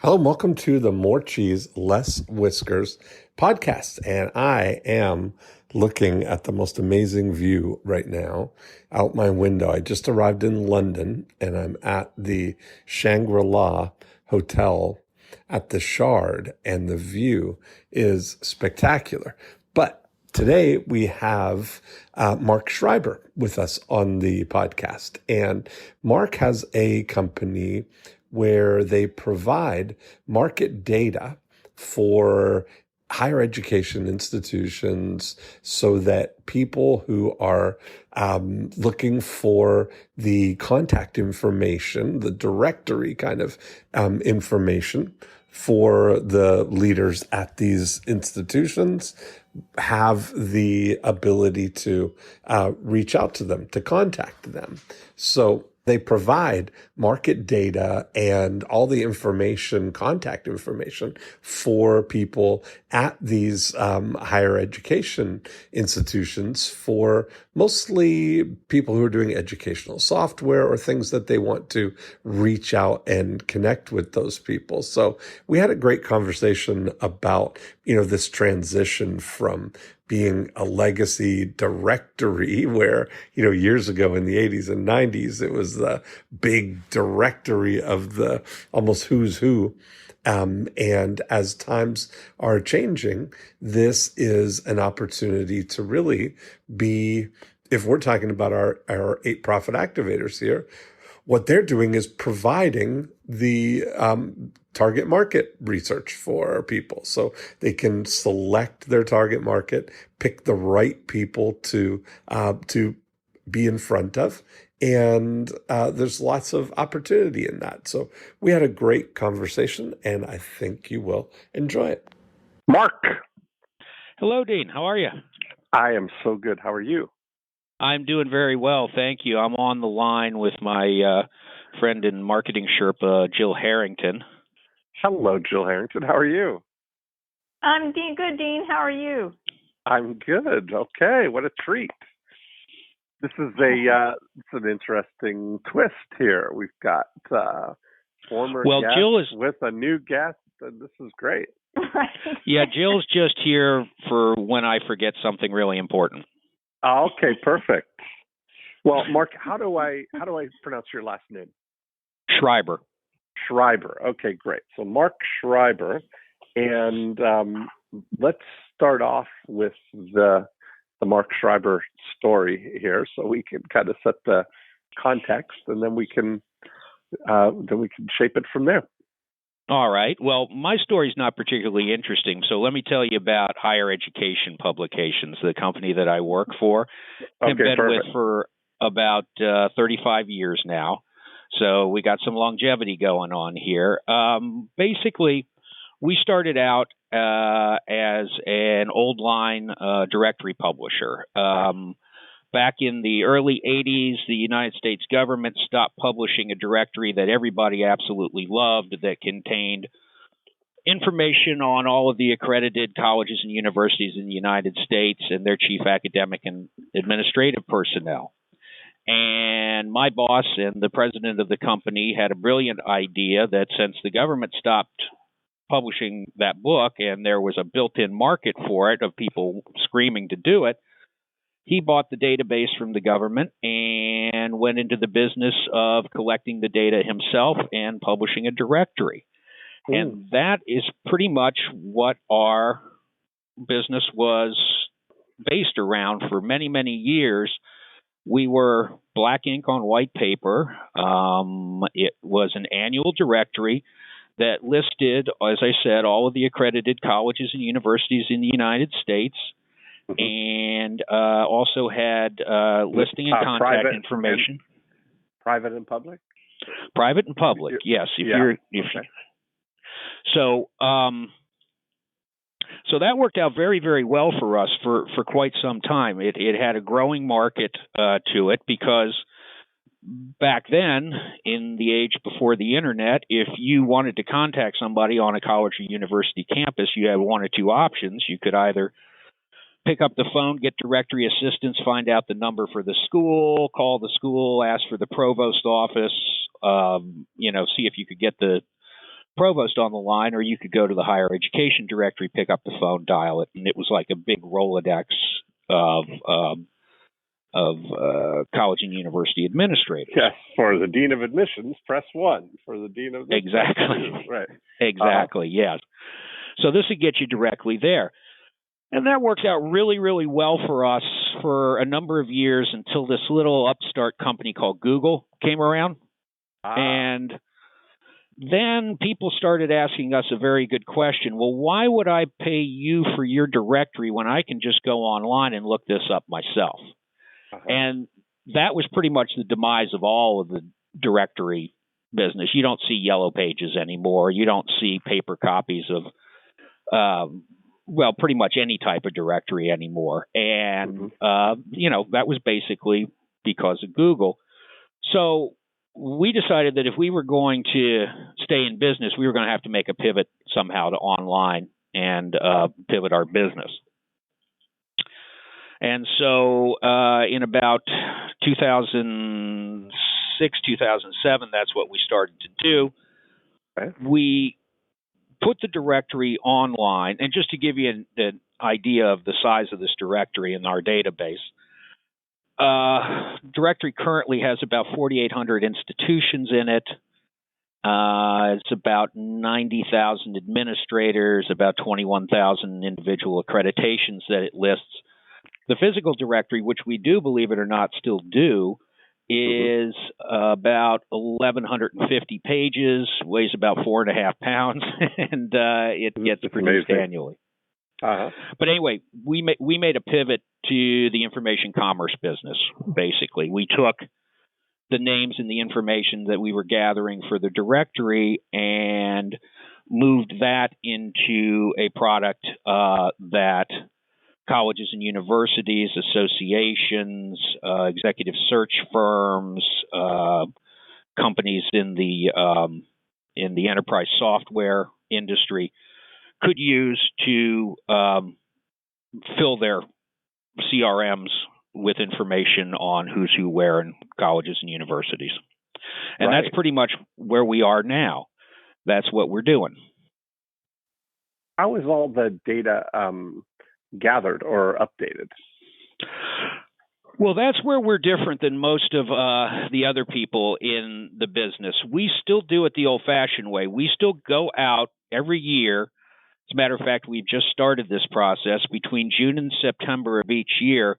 Hello, and welcome to the More Cheese Less Whiskers podcast. And I am looking at the most amazing view right now out my window. I just arrived in London and I'm at the Shangri Hotel at the Shard, and the view is spectacular. But today we have Mark Schreiber with us on the podcast. And Mark has a company where they provide market data for higher education institutions so that people who are looking for the contact information, the directory kind of information for the leaders at these institutions, have the ability to reach out to them, to contact them. So they provide market data and all the information, contact information for people at these higher education institutions, for mostly people who are doing educational software or things that they want to reach out and connect with those people. So we had a great conversation about, this transition from being a legacy directory where, years ago in the 80s and 90s, it was the big directory of the almost who's who. And as times are changing, this is an opportunity to really be, if we're talking about our 8 profit activators here, what they're doing is providing the target market research for people, so they can select their target market, pick the right people to be in front of, and there's lots of opportunity in that. So we had a great conversation, and I think you will enjoy it. Mark. Hello, Dean. How are you? I am so good. How are you? I'm doing very well, thank you. I'm on the line with my friend and marketing Sherpa, Jill Harrington. Hello, Jill Harrington. How are you? I'm good, Dean. How are you? I'm good. Okay, what a treat. This is it's an interesting twist here. We've got former guest Jill is with a new guest, and this is great. Yeah, Jill's just here for when I forget something really important. Okay, perfect. Well, Mark, how do I pronounce your last name? Schreiber. Schreiber. Okay, great. So Mark Schreiber, and let's start off with the Mark Schreiber story here, so we can kind of set the context, and then we can shape it from there. All right. Well, my story's not particularly interesting, so let me tell you about Higher Education Publications, the company that I work for. I've been with for about 35 years now, so we got some longevity going on here. Basically, we started out as an old line directory publisher. Back in the early 80s, the United States government stopped publishing a directory that everybody absolutely loved that contained information on all of the accredited colleges and universities in the United States and their chief academic and administrative personnel. And my boss and the president of the company had a brilliant idea that since the government stopped publishing that book and there was a built-in market for it of people screaming to do it, he bought the database from the government and went into the business of collecting the data himself and publishing a directory. Ooh. And that is pretty much what our business was based around for many, many years. We were black ink on white paper. It was an annual directory that listed, as I said, all of the accredited colleges and universities in the United States. And also had listing and contact information. Private and public? Private and public, yes. So that worked out very, very well for us for quite some time. It had a growing market to it because back then, in the age before the internet, if you wanted to contact somebody on a college or university campus, you had one or two options. You could either pick up the phone, get directory assistance, find out the number for the school, call the school, ask for the provost office, see if you could get the provost on the line, or you could go to the higher education directory, pick up the phone, dial it, and it was like a big Rolodex of college and university administrators. Yes, for the dean of admissions, press 1. For the dean of exactly, right, exactly, yes. So this would get you directly there. And that worked out really, really well for us for a number of years until this little upstart company called Google came around. And then people started asking us a very good question. Well, why would I pay you for your directory when I can just go online and look this up myself? And that was pretty much the demise of all of the directory business. You don't see yellow pages anymore. You don't see paper copies of pretty much any type of directory anymore. And, that was basically because of Google. So we decided that if we were going to stay in business, we were going to have to make a pivot somehow to online and pivot our business. And so in about 2006, 2007, that's what we started to do. Okay. We put the directory online, and just to give you an idea of the size of this directory in our database, directory currently has about 4,800 institutions in it. It's about 90,000 administrators, about 21,000 individual accreditations that it lists. The physical directory, which we do, believe it or not, still do, is about 1,150 pages, weighs about 4.5 pounds, and it gets produced annually. But anyway, we made a pivot to the information commerce business, basically. We took the names and the information that we were gathering for the directory and moved that into a product that colleges and universities, associations, executive search firms, companies in the enterprise software industry could use to fill their CRMs with information on who's who where in colleges and universities. And that's pretty much where we are now. That's what we're doing. How is all the data gathered or updated? Well, that's where we're different than most of the other people in the business. We still do it the old-fashioned way. We still go out every year. As a matter of fact, we've just started this process. Between June and September of each year,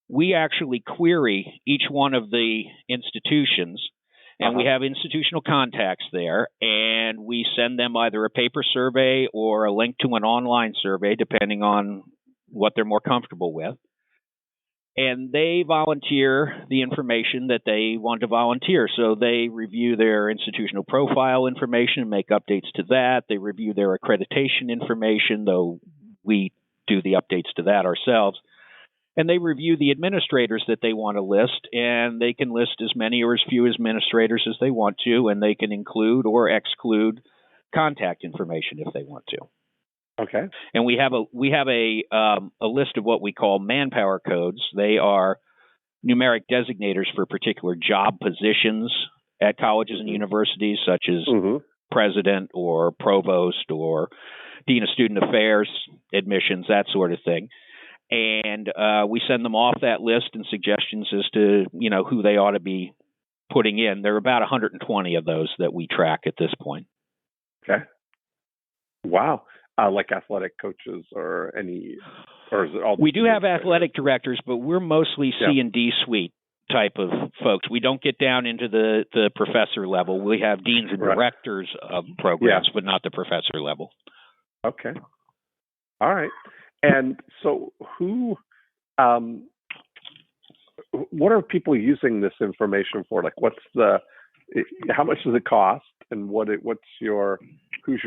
we actually query each one of the institutions, and we have institutional contacts there, and we send them either a paper survey or a link to an online survey, depending on what they're more comfortable with. And they volunteer the information that they want to volunteer. So they review their institutional profile information and make updates to that. They review their accreditation information, though we do the updates to that ourselves. And they review the administrators that they want to list, and they can list as many or as few administrators as they want to, and they can include or exclude contact information if they want to. Okay. And we have a list of what we call manpower codes. They are numeric designators for particular job positions at colleges and universities, such as president or provost or dean of student affairs, admissions, that sort of thing. And we send them off that list and suggestions as to, who they ought to be putting in. There are about 120 of those that we track at this point. Okay. Wow. Like athletic coaches or any, or is it all? We do have athletic directors, but we're mostly C&D suite type of folks. We don't get down into the professor level. We have deans and directors of programs, but not the professor level. Okay. All right. And so what are people using this information for? Like how much does it cost, and who's your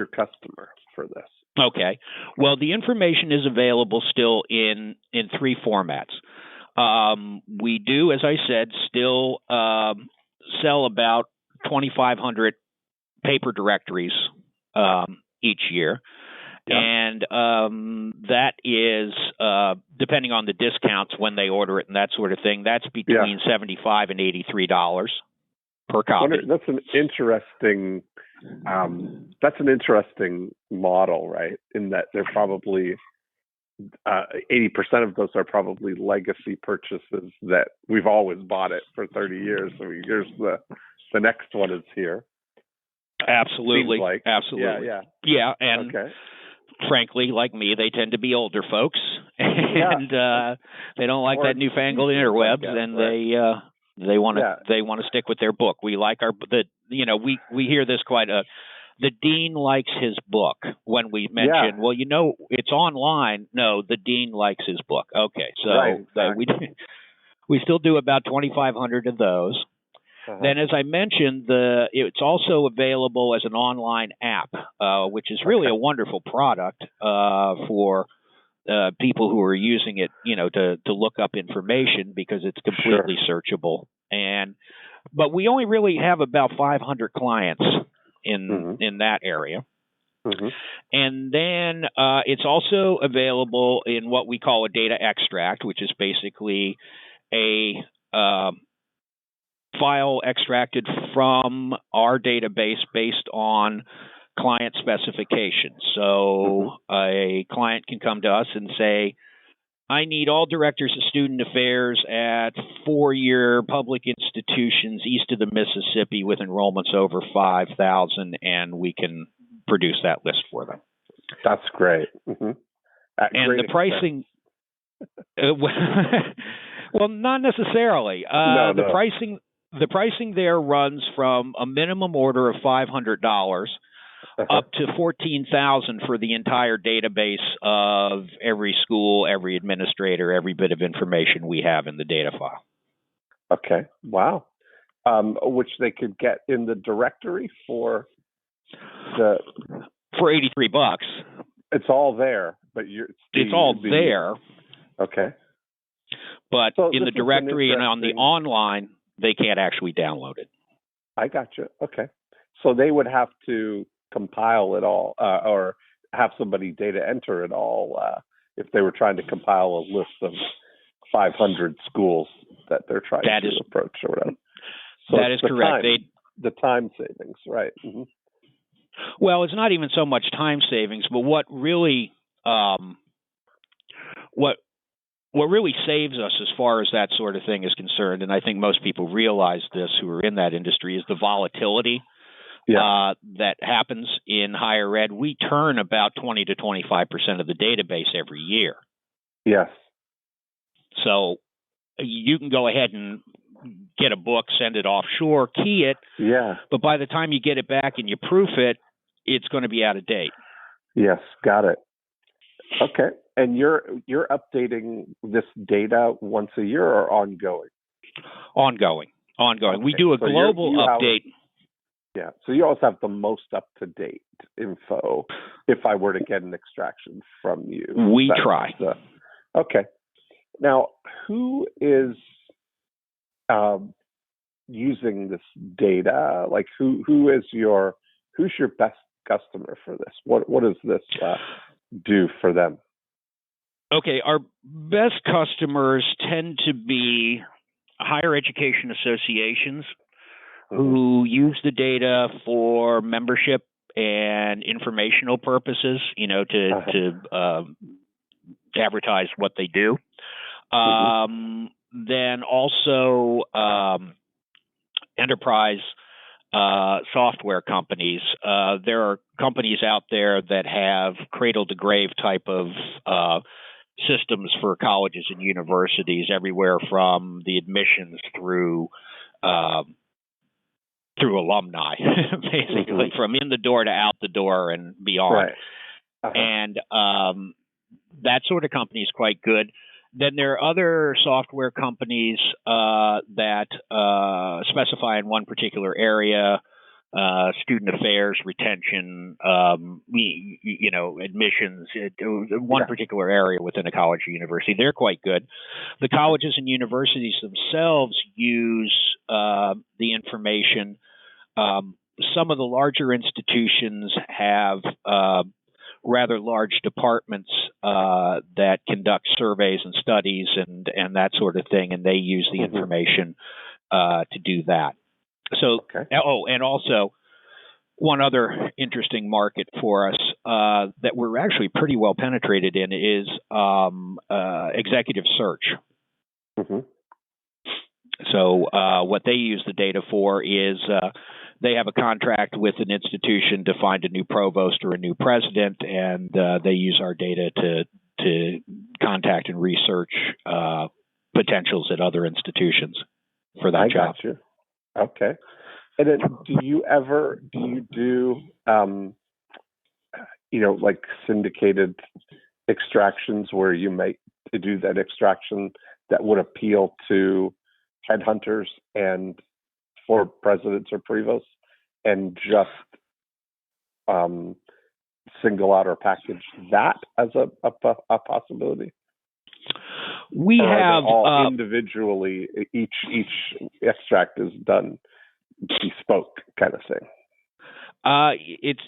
customer for this? Okay. Well, the information is available still in 3 formats. We do, as I said, still sell about 2,500 paper directories each year. Yeah. And that is, depending on the discounts when they order it and that sort of thing, that's between $75 and $83 per copy. That's an interesting That's an interesting model, right? In that they're probably 80% of those are probably legacy purchases that we've always bought it for 30 years. So here's the next one is here. Absolutely. Like. Absolutely. Yeah. And frankly, like me, they tend to be older folks, and they don't like that newfangled interwebs, and they want to stick with their book. We like we hear this quite the dean likes his book when we mention, well, it's online. No, the dean likes his book. Okay, so we still do about 2,500 of those. Then, as I mentioned, it's also available as an online app, which is really a wonderful product for people who are using it, to look up information because it's completely searchable. But we only really have about 500 clients in that area. And then it's also available in what we call a data extract, which is basically a file extracted from our database based on client specifications. So a client can come to us and say, I need all directors of student affairs at 4-year public institutions east of the Mississippi with enrollments over 5,000, and we can produce that list for them. That's great. And the pricing, well, not necessarily. The pricing there runs from a minimum order of $500 up to $14,000 for the entire database of every school, every administrator, every bit of information we have in the data file. Okay. Wow. Which they could get in the directory for $83. It's all there, but it's all there. Okay. But in the directory and on the online, they can't actually download it. I gotcha. Okay. So they would have to compile it all or have somebody data enter it all if they were trying to compile a list of 500 schools that they're trying to approach or whatever. So that is correct. The time savings, right? Well, it's not even so much time savings, but what really what really saves us as far as that sort of thing is concerned, and I think most people realize this who are in that industry, is the volatility that happens in higher ed. We turn about 20 to 25% of the database every year. Yes. So you can go ahead and get a book, send it offshore, key it. Yeah. But by the time you get it back and you proof it, it's going to be out of date. Yes, got it. Okay. And you're updating this data once a year or ongoing? Ongoing. Okay. We do a global update. So you also have the most up-to-date info if I were to get an extraction from you. We try. Okay. Now, who is using this data? Like, who's your best customer for this? What does this do for them? Okay, our best customers tend to be higher education associations who use the data for membership and informational purposes, to advertise what they do. Then also enterprise software companies. There are companies out there that have cradle to grave type of systems for colleges and universities, everywhere from the admissions through alumni, basically from in the door to out the door and beyond. Right. And that sort of company is quite good. Then there are other software companies that specify in one particular area, student affairs, retention, admissions, one particular area within a college or university. They're quite good. The colleges and universities themselves use the information. Some of the larger institutions have rather large departments that conduct surveys and studies and that sort of thing, and they use the information to do that. So, and also One other interesting market for us that we're actually pretty well penetrated in is executive search. Mm-hmm. So what they use the data for is they have a contract with an institution to find a new provost or a new president, and they use our data to contact and research potentials at other institutions for that job. Got you. Okay. And then do you do like syndicated extractions where you might do that extraction that would appeal to headhunters and for presidents or provosts, and just single out or package that as a possibility? We have all individually. Each extract is done bespoke, kind of thing.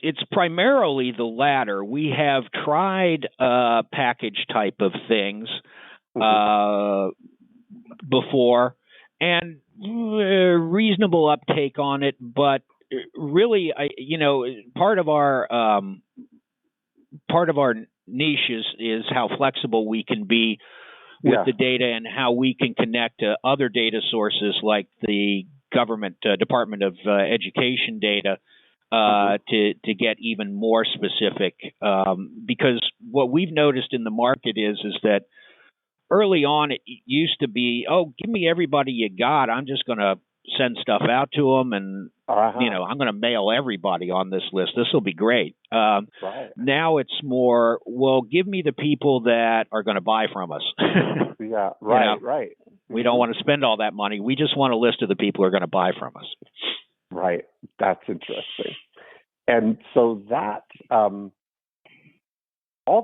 It's primarily the latter. We have tried package type of things before, and reasonable uptake on it. But really, part of our niche is how flexible we can be with the data and how we can connect to other data sources like the government Department of Education data to get even more specific. Because what we've noticed in the market is that early on it used to be, give me everybody you got. I'm just going to send stuff out to them, and I'm going to mail everybody on this list. This will be great. Now it's more, give me the people that are going to buy from us. Right. We don't want to spend all that money. We just want a list of the people who are going to buy from us. Right. That's interesting. And so that all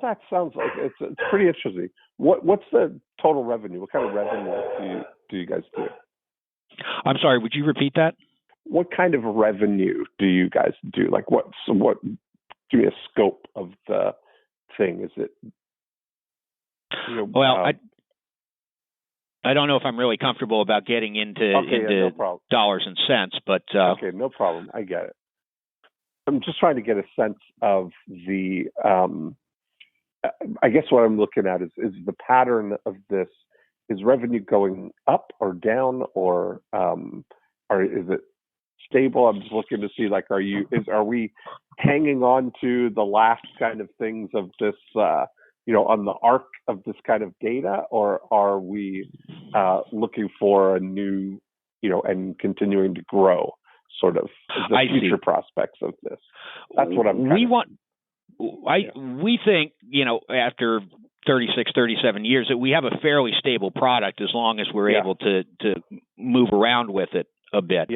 that sounds like it's pretty interesting. What's the total revenue? What kind of revenue do you guys do? I'm sorry, would you repeat that? What kind of revenue do you guys do? Like what give me a scope of the thing. Is it I don't know if I'm really comfortable about getting into no dollars and cents, but okay, no problem. I get it. I'm just trying to get a sense of the I guess what I'm looking at is the pattern of this. Is revenue going up or down, or is it stable? I'm just looking to see, like, are we hanging on to the last kind of things of this, on the arc of this kind of data, or are we looking for a new, and continuing to grow, sort of the future prospects of this? That's what we think, after 36, 37 years, that we have a fairly stable product as long as we're able to move around with it a bit.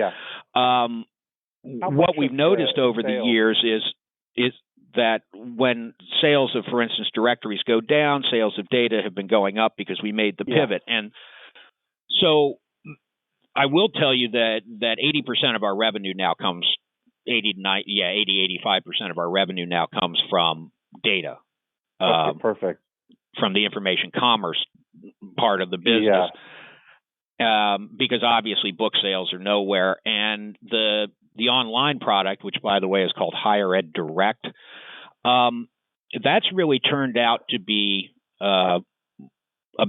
What we've noticed over the years is that when sales of, for instance, directories go down, sales of data have been going up because we made the pivot. And so I will tell you that 80% of our revenue now comes, 85% of our revenue now comes from data. Okay, perfect. From the information commerce part of the business, because obviously book sales are nowhere, and the online product, which by the way is called Higher Ed Direct, that's really turned out to be a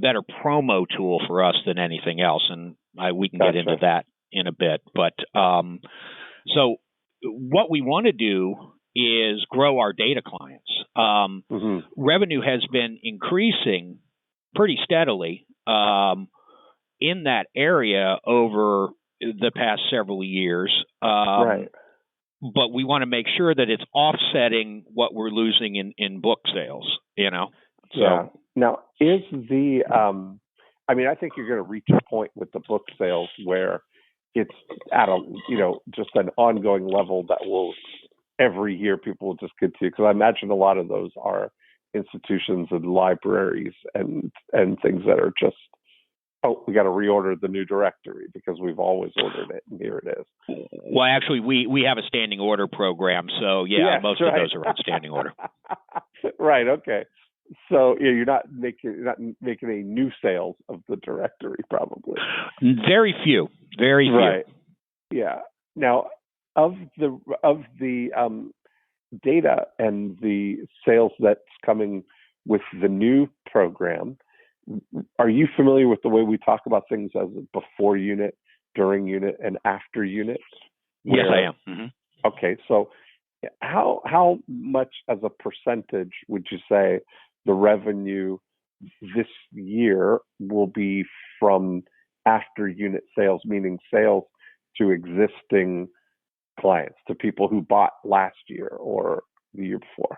better promo tool for us than anything else, and we can get into that in a bit. But so what we want to do is grow our data clients. Revenue has been increasing pretty steadily in that area over the past several years. But we want to make sure that it's offsetting what we're losing in book sales, So now is the I think you're going to reach a point with the book sales where it's at a just an ongoing level that will every year people will just continue, because I imagine a lot of those are institutions and libraries and things that are just, we got to reorder the new directory because we've always ordered it, and here it is. Well, actually, we have a standing order program, so most of those are on standing order. Right. Okay. So you're not making any new sales of the directory, probably. Very few. Right. Yeah. Now, of the data and the sales that's coming with the new program, are you familiar with the way we talk about things as a before unit, during unit, and after unit? Yes, I am. Mm-hmm. Okay, so how much as a percentage would you say the revenue this year will be from after unit sales, meaning sales to existing clients, to people who bought last year or the year before?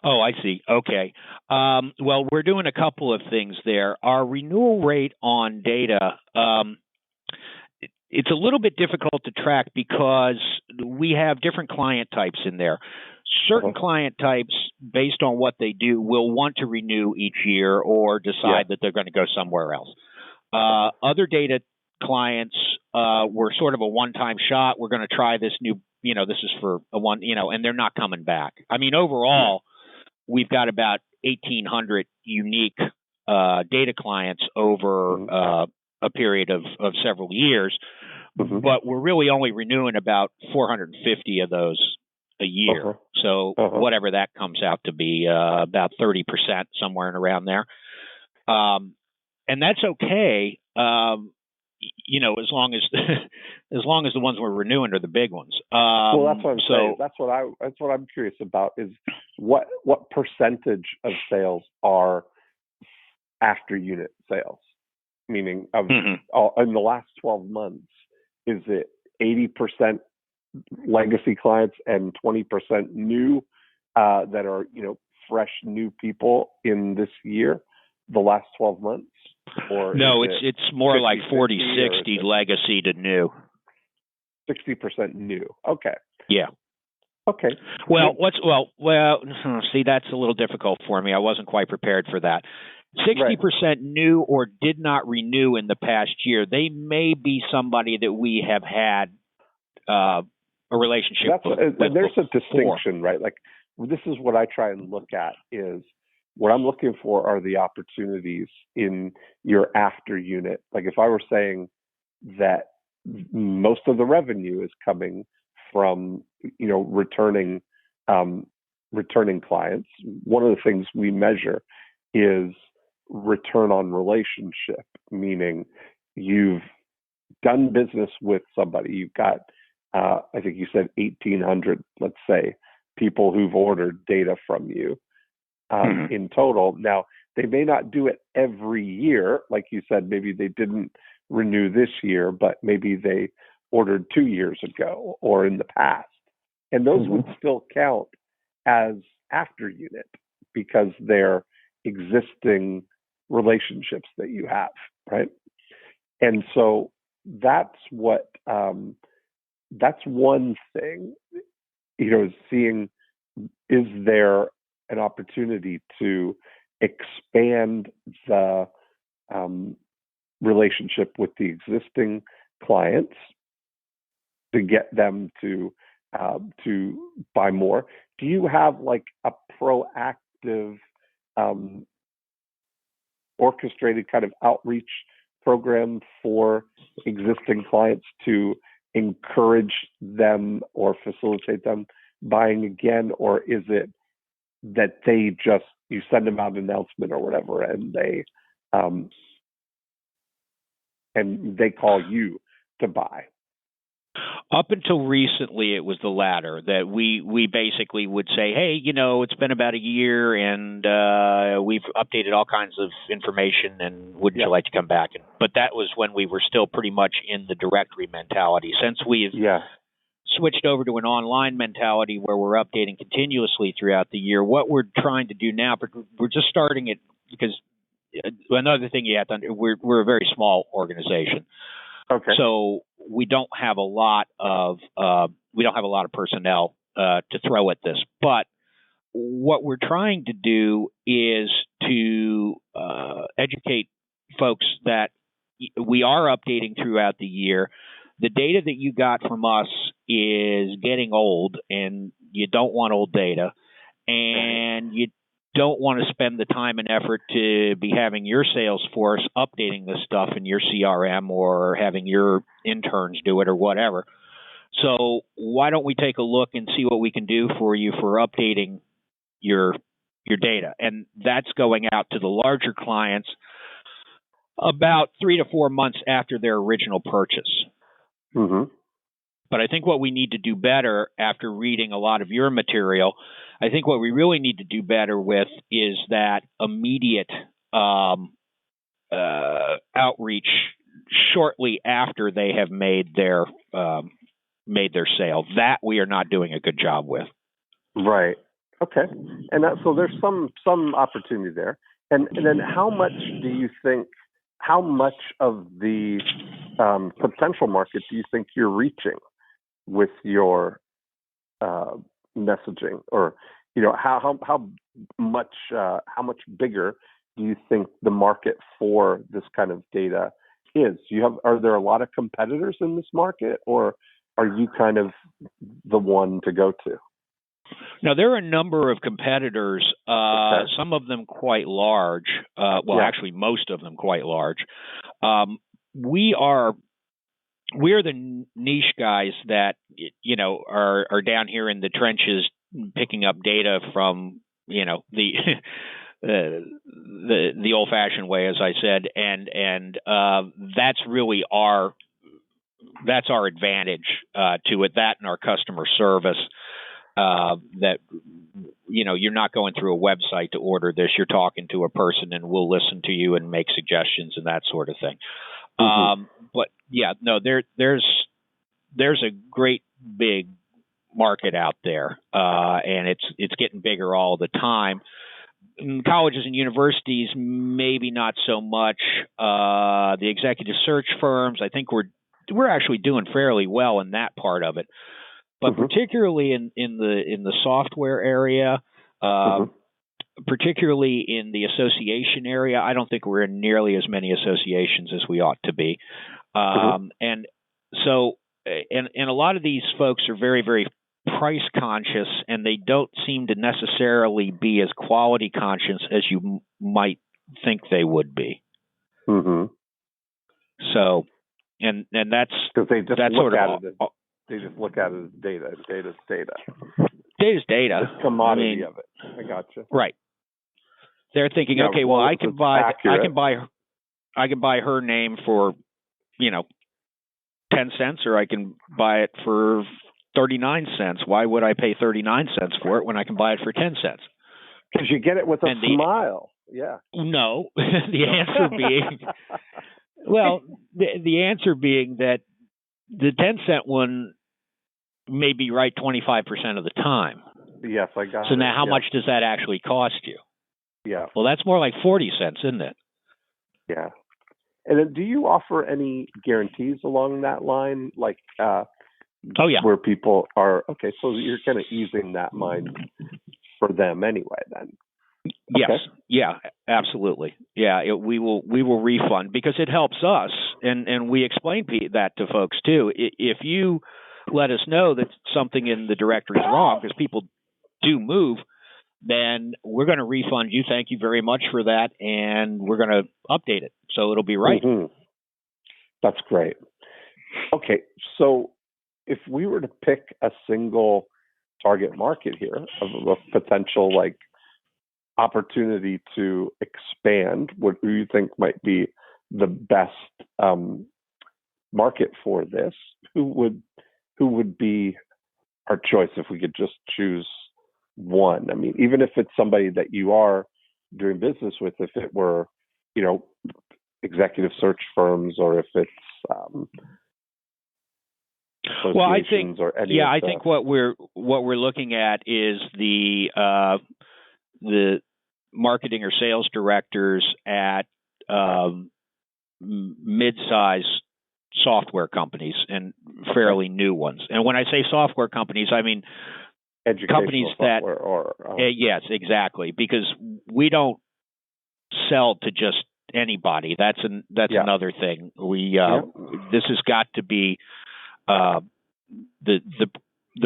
Oh, I see. Okay. Well, we're doing a couple of things there. Our renewal rate on data, it's a little bit difficult to track because we have different client types in there. Certain client types, based on what they do, will want to renew each year or decide that they're going to go somewhere else. Other data clients were sort of a one-time shot. We're going to try this new, this is for a one, and they're not coming back. I mean, overall, we've got about 1,800 unique data clients over a period of several years, but we're really only renewing about 450 of those a year. So whatever that comes out to be, about 30%, somewhere and around there. And that's okay, as long as the ones we're renewing are the big ones. Well, that's what I'm saying. That's what I'm curious about is what percentage of sales are after unit sales, meaning of in the last 12 months, is it 80% legacy clients and 20% new that are fresh new people in this year, the last 12 months? Or no, it's more 50, like 40-60 legacy to new. 60% new. Okay. Yeah. Okay. Well, see, that's a little difficult for me. I wasn't quite prepared for that. 60% new or did not renew in the past year. They may be somebody that we have had a relationship with. And there's a distinction, right? Like, this is what I try and look at is what I'm looking for are the opportunities in your after unit. Like if I were saying that most of the revenue is coming from, returning clients, one of the things we measure is return on relationship, meaning you've done business with somebody. You've got, I think you said 1,800, let's say, people who've ordered data from you. In total. Now, they may not do it every year. Like you said, maybe they didn't renew this year, but maybe they ordered 2 years ago or in the past. And those would still count as after unit because they're existing relationships that you have, right? And so that's what, that's one thing, seeing, is there an opportunity to expand the relationship with the existing clients to get them to buy more? Do you have like a proactive, orchestrated kind of outreach program for existing clients to encourage them or facilitate them buying again, or is it that you send them out an announcement or whatever, and they call you to buy? Up until recently, it was the latter, that we basically would say, hey, it's been about a year and we've updated all kinds of information and wouldn't you like to come back? But that was when we were still pretty much in the directory mentality. Since we've switched over to an online mentality where we're updating continuously throughout the year, what we're trying to do now, but we're just starting it because another thing you have to we're a very small organization. Okay. So we don't have a lot of personnel to throw at this. But what we're trying to do is to educate folks that we are updating throughout the year. The data that you got from us is getting old, and you don't want old data, and you don't want to spend the time and effort to be having your sales force updating this stuff in your CRM or having your interns do it or whatever. So why don't we take a look and see what we can do for you for updating your data? And that's going out to the larger clients about 3 to 4 months after their original purchase. Mm-hmm. But I think what we need to do better, after reading a lot of your material, I think what we really need to do better with is that immediate outreach shortly after they have made their sale. That we are not doing a good job with. Right. Okay. And so there's some opportunity there. And then how much do you think? How much of the potential market do you think you're reaching with your messaging, or how much bigger do you think the market for this kind of data is? Are there a lot of competitors in this market, or are you kind of the one to go to? Now, there are a number of competitors, Okay. some of them quite large. Actually, most of them quite large. We're the niche guys that are down here in the trenches picking up data from the the old-fashioned way, as I said, and that's really our advantage to it. That and our customer service. That you're not going through a website to order this. You're talking to a person, and we'll listen to you and make suggestions and that sort of thing. Mm-hmm. But yeah, no, there's a great big market out there, and it's getting bigger all the time. In colleges and universities, maybe not so much. The executive search firms, I think we're actually doing fairly well in that part of it. But Mm-hmm. particularly in the software area, particularly in the association area, I don't think we're in nearly as many associations as we ought to be. And so, and a lot of these folks are very, very price conscious, and they don't seem to necessarily be as quality conscious as you might think they would be. Mm-hmm. So, and that's because they just that's look sort at of it. They just look at it as data. Data's data. Data's data. The commodity of it. I gotcha. Right. They're thinking, okay, well, I can buy her name for 10 cents, or I can buy it for 39 cents. Why would I pay 39 cents for it when I can buy it for 10 cents? Because you get it with a smile. Yeah. No, the answer being, the answer being that the 10-cent one may be right 25% of the time. Yes, I got it. So now how much does that actually cost you? Yeah. Well, that's more like 40 cents, isn't it? Yeah. And then do you offer any guarantees along that line? Like, where people are, okay, so you're kind of easing that mind for them anyway then. Yes. Okay. Yeah, absolutely. Yeah, we will refund because it helps us, and we explain that to folks too. If you let us know that something in the directory is wrong, because people do move, then we're going to refund you. Thank you very much for that, and we're going to update it so it'll be right. Mm-hmm. That's great. Okay, so if we were to pick a single target market here of a potential opportunity to expand, what do you think might be the best market for this? Who would be our choice if we could just choose one? I mean, even if it's somebody that you are doing business with, if it were, executive search firms, or if it's associations, or any. I think what we're looking at is the marketing or sales directors at mid-size software companies and fairly new ones. And when I say software companies, I mean companies that yes, exactly, because we don't sell to just anybody. That's another thing. We this has got to be the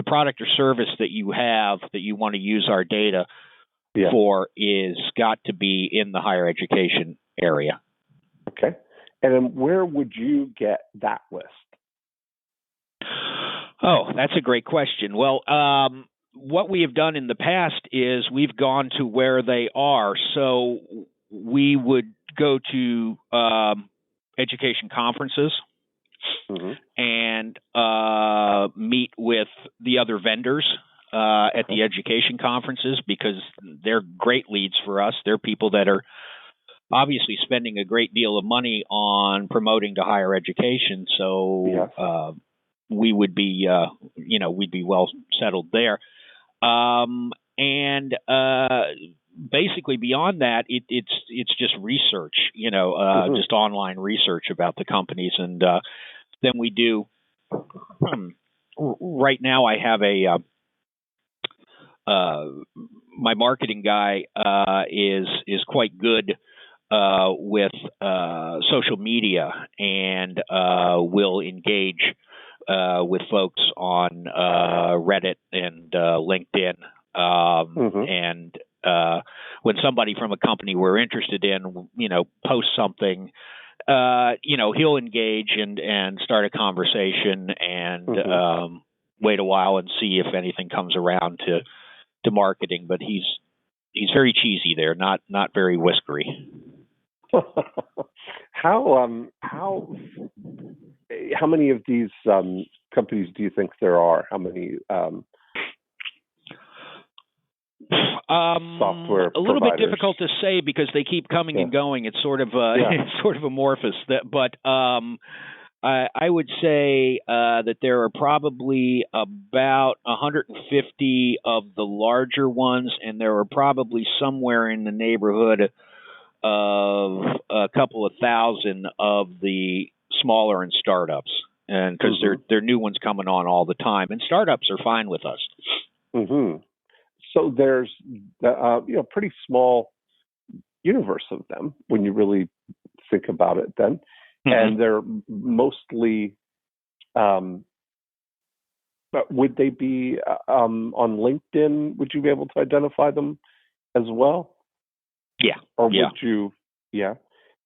product or service that you have that you want to use our data for is got to be in the higher education area. Okay. And then where would you get that list? Oh, that's a great question. Well, what we have done in the past is we've gone to where they are. So we would go to education conferences and meet with the other vendors at the education conferences, because they're great leads for us. They're people that are obviously spending a great deal of money on promoting to higher education. So we would be, we'd be well settled there. And basically beyond that, it's just research, just online research about the companies. And then we do, right now I have my marketing guy is quite good with social media, and will engage with folks on Reddit and LinkedIn. And when somebody from a company we're interested in, posts something, he'll engage and start a conversation and wait a while and see if anything comes around to marketing. But he's very cheesy there, not very whiskery. How many of these companies do you think there are? How many software a little providers? bit difficult to say because they keep coming and going. It's sort of it's sort of amorphous. But I would say that there are probably about 150 of the larger ones, and there are probably somewhere in the neighborhood of a couple of thousand of the smaller and startups, and because there are new ones coming on all the time, and startups are fine with us. So there's pretty small universe of them when you really think about it. Then, and they're mostly. But would they be on LinkedIn? Would you be able to identify them as well? Yeah. Or would you? Yeah.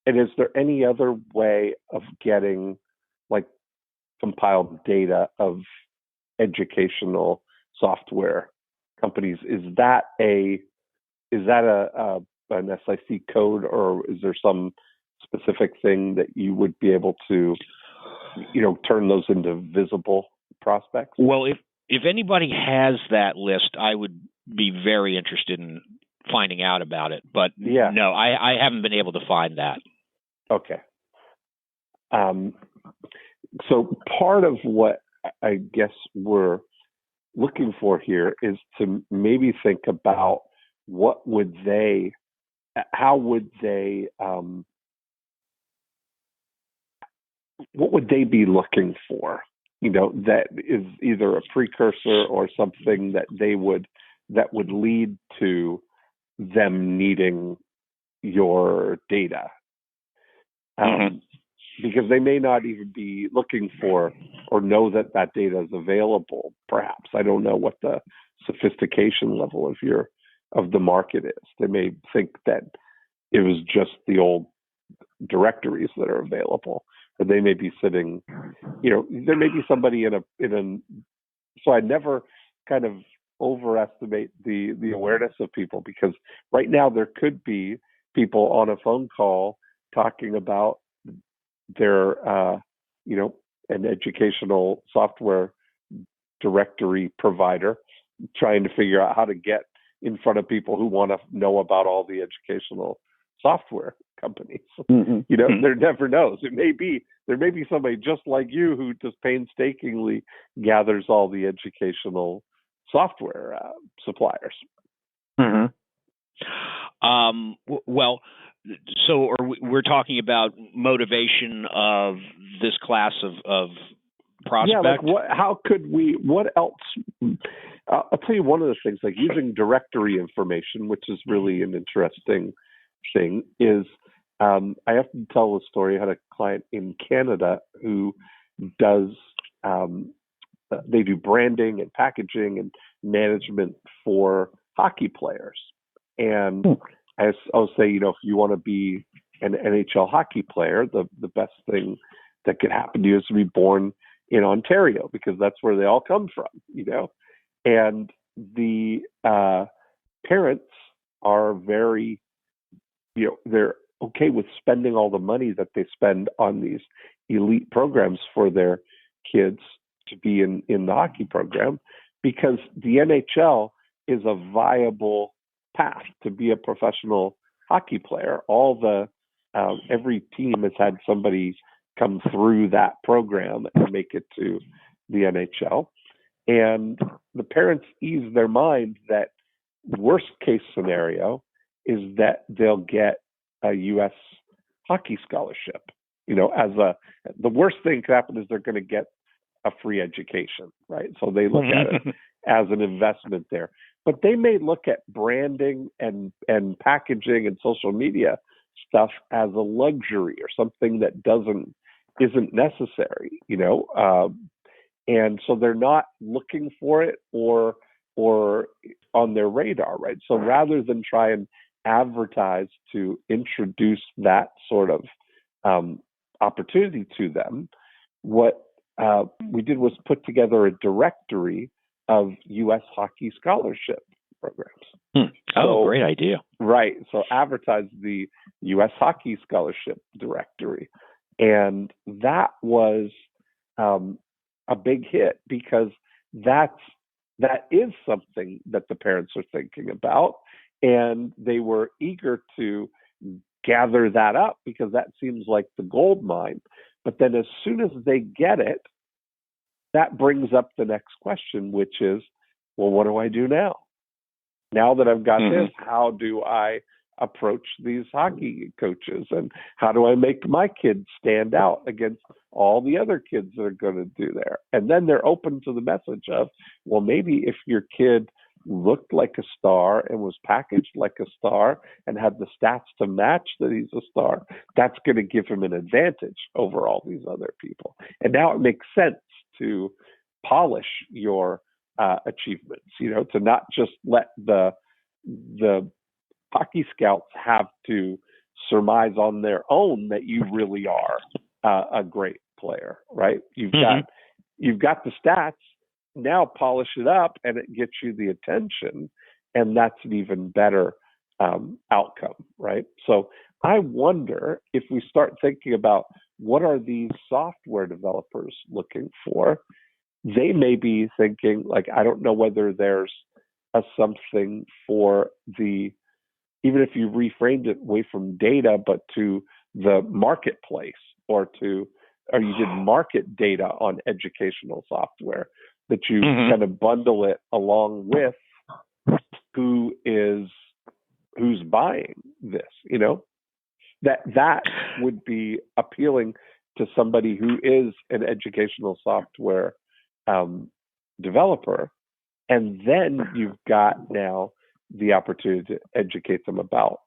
And is there any other way of getting compiled data of educational software companies? Is that an SIC code, or is there some specific thing that you would be able to, turn those into visible prospects? Well, if anybody has that list, I would be very interested in finding out about it. But no, I haven't been able to find that. Okay. So part of what I guess we're looking for here is to maybe think about what would they be looking for, that is either a precursor or something that would lead to them needing your data. Because they may not even be looking for or know that data is available, perhaps. I don't know what the sophistication level of the market is. They may think that it was just the old directories that are available, or they may be sitting, there may be somebody so I never kind of overestimate the awareness of people, because right now there could be people on a phone call talking about their, an educational software directory provider, trying to figure out how to get in front of people who want to know about all the educational software companies. There never knows. There may be somebody just like you who just painstakingly gathers all the educational software suppliers. Well, so we're talking about motivation of this class of prospect? What else? I'll tell you one of the things, like using directory information, which is really an interesting thing, is I often tell the story. I had a client in Canada who does, they do branding and packaging and management for hockey players. And I'll say, if you want to be an NHL hockey player, the best thing that could happen to you is to be born in Ontario, because that's where they all come from, and the parents are very, they're okay with spending all the money that they spend on these elite programs for their kids to be in the hockey program, because the NHL is a viable path to be a professional hockey player. Every team has had somebody come through that program and make it to the NHL. And the parents ease their mind that worst case scenario is that they'll get a U.S. hockey scholarship. The worst thing could happen is they're going to get a free education, right? So they look at it as an investment there. But they may look at branding and packaging and social media stuff as a luxury or something that isn't necessary, and so they're not looking for it or on their radar, right? So rather than try and advertise to introduce that sort of opportunity to them, what we did was put together a directory of U.S. hockey scholarship programs. Great idea. Right. So advertise the U.S. hockey scholarship directory. And that was a big hit, because that is something that the parents are thinking about. And they were eager to gather that up, because that seems like the gold mine. But then as soon as they get it, that brings up the next question, which is, well, what do I do now? Now that I've got this, how do I approach these hockey coaches, and how do I make my kids stand out against all the other kids that are going to do there? And then they're open to the message of, well, maybe if your kid looked like a star and was packaged like a star and had the stats to match that he's a star, that's going to give him an advantage over all these other people. And now it makes sense to polish your achievements, to not just let the hockey scouts have to surmise on their own that you really are a great player, right? You've got the stats. Now polish it up, and it gets you the attention, and that's an even better outcome, right? So I wonder if we start thinking about what are these software developers looking for, they may be thinking, like, I don't know whether there's something for even if you reframed it away from data, but to the marketplace, or you did market data on educational software, that you kind of bundle it along with who's buying this, that would be appealing to somebody who is an educational software developer. And then you've got now the opportunity to educate them about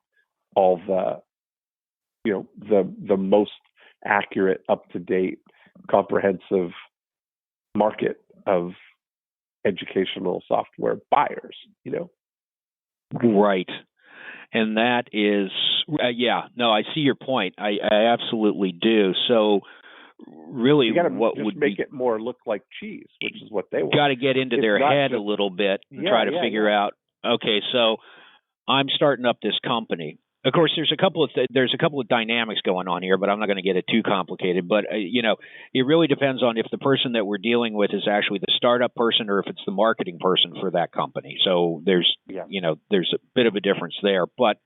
all the most accurate, up-to-date, comprehensive market of educational software buyers, Right. And that is, I see your point. I absolutely do. So really, what would make it more look like cheese, which is what they want. Got to get into their head a little bit and try to figure out, okay, so I'm starting up this company. Of course, there's a couple of dynamics going on here, but I'm not going to get it too complicated. But it really depends on if the person that we're dealing with is actually the startup person, or if it's the marketing person for that company. So there's there's a bit of a difference there. But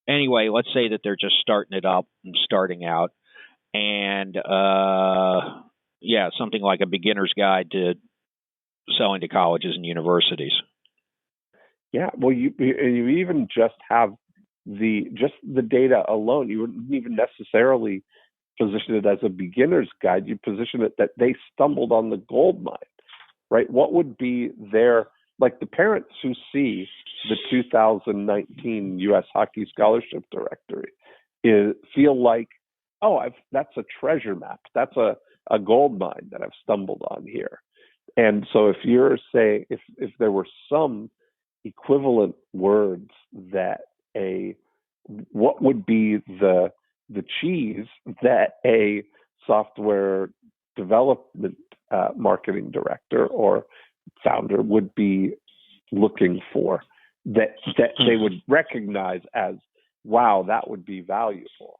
anyway, let's say that they're just starting it up and starting out, and something like a beginner's guide to selling to colleges and universities. Yeah, well, you even just have the data alone. You wouldn't even necessarily position it as a beginner's guide. You position it that they stumbled on the gold mine, right? What would be the parents who see the 2019 U.S. Hockey Scholarship Directory feel like, that's a treasure map. That's a gold mine that I've stumbled on here. And so if you're saying, if there were some equivalent words that what would be the cheese that a software development marketing director or founder would be looking for that they would recognize as, wow, that would be valuable?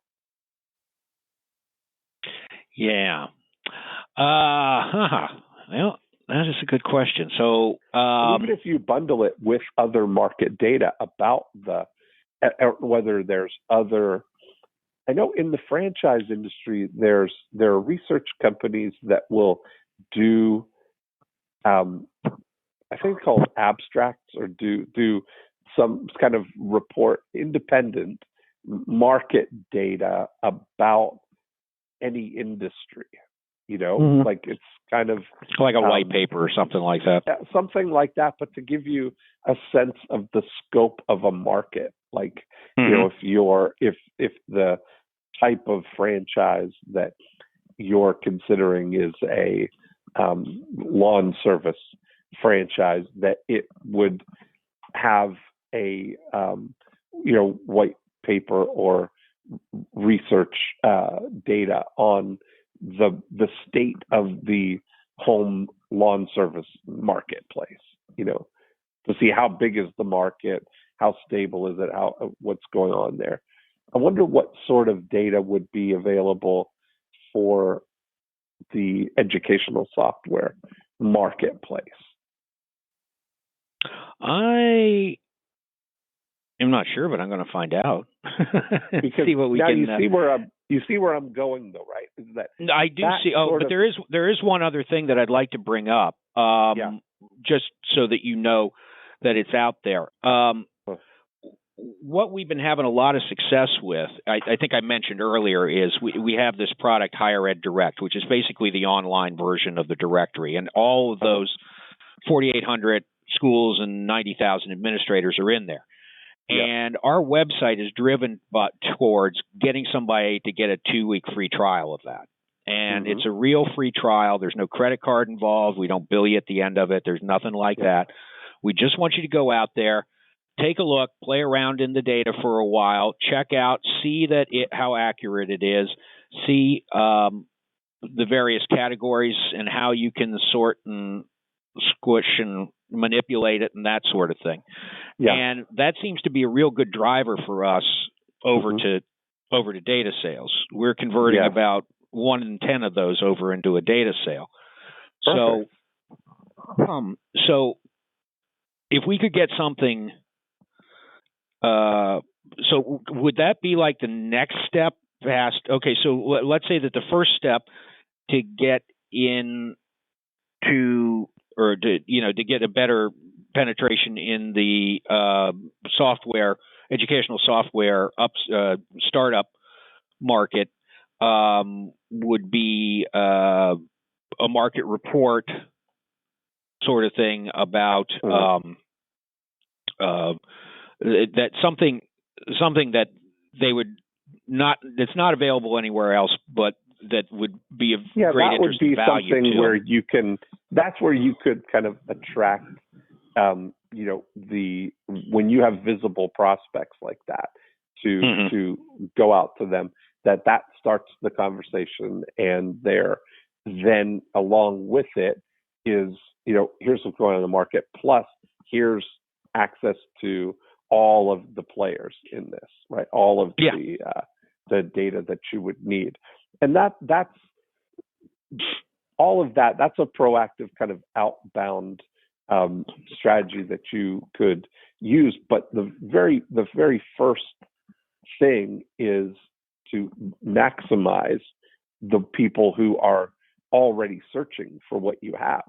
Yeah. Well, that is a good question. So even if you bundle it with other market data about whether there's other, I know in the franchise industry, there are research companies that will do, I think it's called abstracts, or do some kind of report, independent market data about any industry. Like it's kind of like a white paper or something like that. Something like that, but to give you a sense of the scope of a market. Like, if the type of franchise that you're considering is a lawn service franchise, that it would have a white paper or research data on the state of the home lawn service marketplace, to see how big is the market, how stable is it, what's going on there. I wonder what sort of data would be available for the educational software marketplace. I am not sure, but I'm going to find out. Because see what we now can. You see where I'm going, though, right? Is that I do see. Oh, but there is one other thing that I'd like to bring up, just so that you know that it's out there. What we've been having a lot of success with, I think I mentioned earlier, is we have this product, Higher Ed Direct, which is basically the online version of the directory, and all of those 4,800 schools and 90,000 administrators are in there. And our website is driven towards getting somebody to get a 2-week free trial of that. And it's a real free trial. There's no credit card involved. We don't bill you at the end of it. There's nothing like that. We just want you to go out there, take a look, play around in the data for a while, check out, see how accurate it is, see the various categories and how you can sort and squish and manipulate it and that sort of thing. And that seems to be a real good driver for us over to data sales. We're converting about 1 in 10 of those over into a data sale. Perfect. So if we could get something, so would that be like the next step past? Okay, so let's say that the first step to get in to get a better penetration in the educational software startup market would be a market report sort of thing about that something that they would not, that's not available anywhere else, but that would be of great interest and value. That would be something where you can. That's where you could kind of attract, when you have visible prospects like that, to go out to them. That starts the conversation, and then along with it is, here's what's going on in the market. Plus, here's access to all of the players in this, right? All of the data that you would need. And that's all of that. That's a proactive kind of outbound strategy that you could use. But the very first thing is to maximize the people who are already searching for what you have.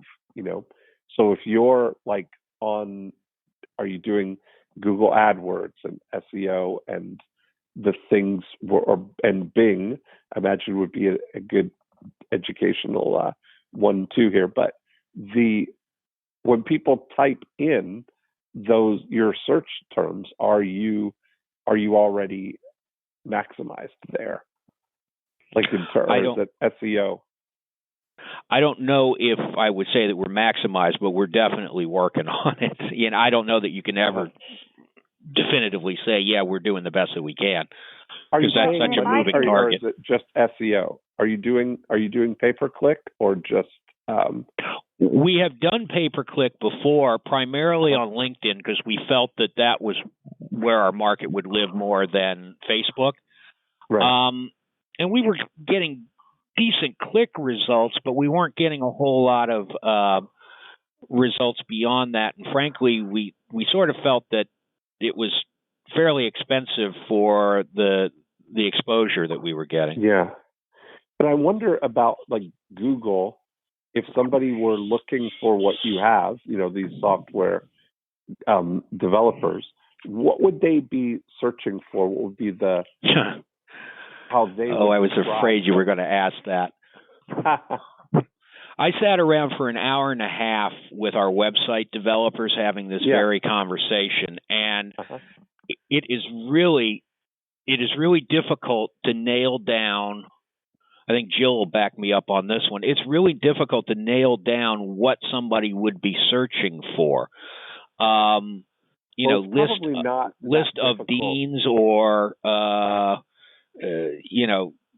So if you're like are you doing Google AdWords and SEO and the things, and Bing, I imagine would be a good educational one too here. But when people type in your search terms, are you already maximized there? Like in terms of SEO? I don't know if I would say that we're maximized, but we're definitely working on it. And I don't know that you can ever definitively say, we're doing the best that we can. Because that's such a moving target. Or is it just SEO? Are you doing pay-per-click or just We have done pay-per-click before, primarily on LinkedIn, because we felt that was where our market would live more than Facebook. Right. And we were getting decent click results, but we weren't getting a whole lot of results beyond that. And frankly, we sort of felt that it was fairly expensive for the exposure that we were getting. Yeah. But I wonder about like Google, if somebody were looking for what you have, these software developers, what would they be searching for? What would be the how they? Oh, I was afraid you were going to ask that. I sat around for an hour and a half with our website developers having this very conversation, and it is really difficult to nail down. I think Jill will back me up on this one. It's really difficult to nail down what somebody would be searching for. List of deans or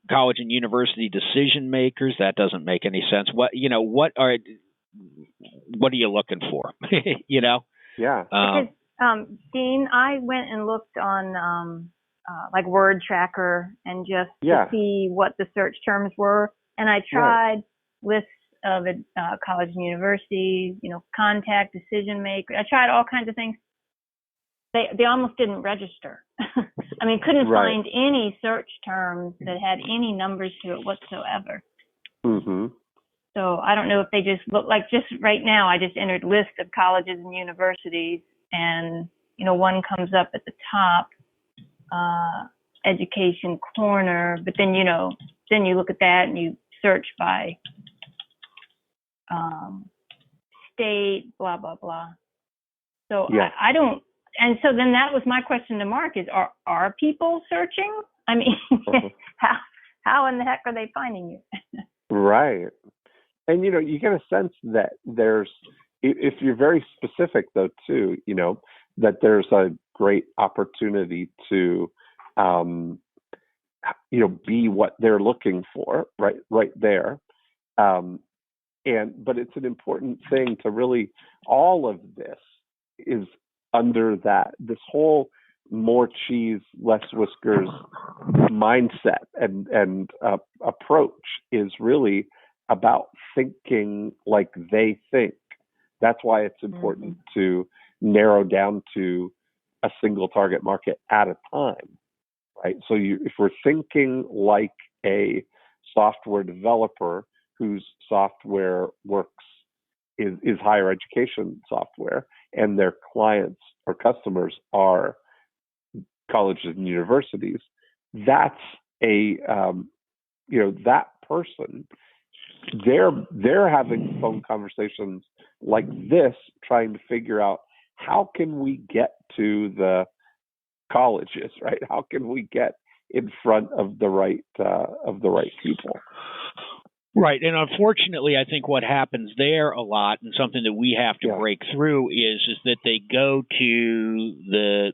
college and university decision makers. That doesn't make any sense. What are you looking for? Yeah. Because, Dean, I went and looked on like Word Tracker and just to see what the search terms were, and I tried lists of college and universities, contact decision maker. I tried all kinds of things. They almost didn't register. I mean, couldn't find any search terms that had any numbers to it whatsoever. Mm-hmm. So I don't know if they just look like, just right now, I just entered list of colleges and universities, and, one comes up at the top, education corner, but then, then you look at that and you search by state, blah, blah, blah. So I don't. And so then that was my question to Mark: is are people searching? I mean, how in the heck are they finding you? Right. And you get a sense that there's, if you're very specific though too, that there's a great opportunity to, be what they're looking for, right there. But it's an important thing to really, all of this is under this whole more cheese, less whiskers mindset and approach is really about thinking like they think. That's why it's important to narrow down to a single target market at a time, right? So if we're thinking like a software developer whose software works is higher education software, and their clients or customers are colleges and universities, that's that person, they're having phone conversations like this, trying to figure out how can we get to the colleges, right? How can we get in front of the right people? Right. And unfortunately, I think what happens there a lot, and something that we have to break through, is that they go to the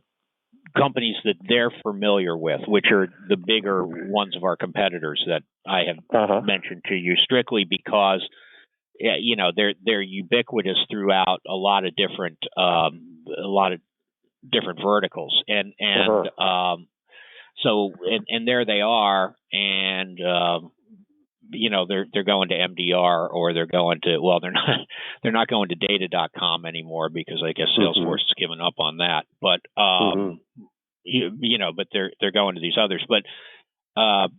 companies that they're familiar with, which are the bigger ones of our competitors that I have mentioned to you, strictly because they're ubiquitous throughout a lot of different verticals, and so there they are, and they're going to MDR, or they're going to, well, they're not going to data.com anymore, because I guess Salesforce has given up on that. But but they're going to these others. But so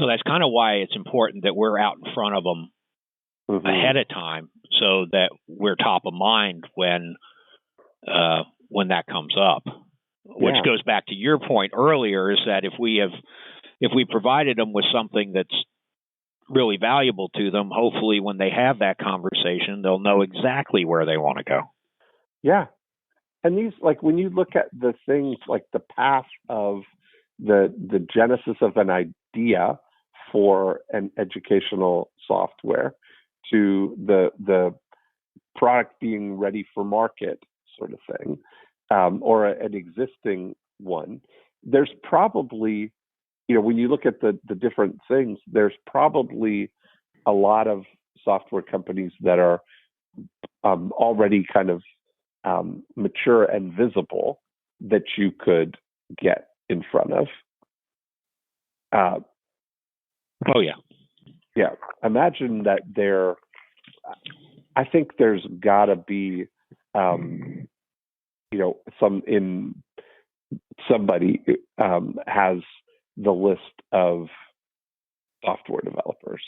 that's kind of why it's important that we're out in front of them ahead of time, so that we're top of mind when that comes up. Which goes back to your point earlier, is that if we provided them with something that's really valuable to them, hopefully when they have that conversation, they'll know exactly where they want to go. Yeah. And these, like, when you look at the things like the path of the genesis of an idea for an educational software to the product being ready for market sort of thing, or an existing one, there's probably, when you look at the different things, there's probably a lot of software companies that are already kind of mature and visible that you could get in front of. Oh yeah. Yeah. Imagine that I think there's gotta be, somebody has the list of software developers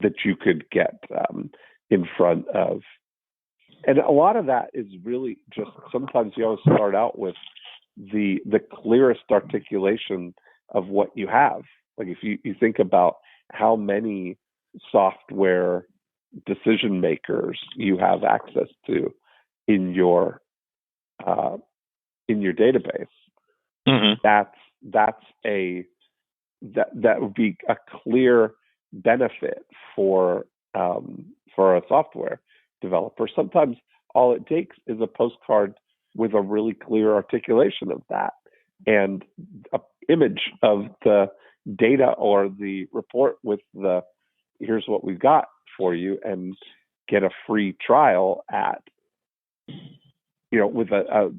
that you could get in front of. And a lot of that is really just, sometimes you always start out with the clearest articulation of what you have. Like if you think about how many software decision makers you have access to in your database, that would be a clear benefit for a software developer. Sometimes all it takes is a postcard with a really clear articulation of that and an image of the data or the report with here's what we've got for you, and get a free trial at, with a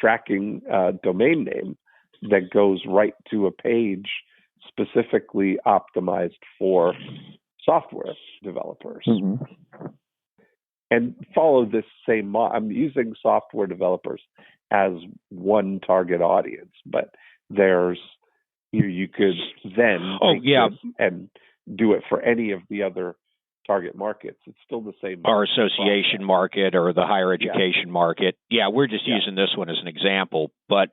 tracking domain name that goes right to a page specifically optimized for software developers. And follow this same I'm using software developers as one target audience, but there's you could then and do it for any of the other target markets. It's still the same. Our association market or the higher education market. Yeah, we're just using this one as an example, but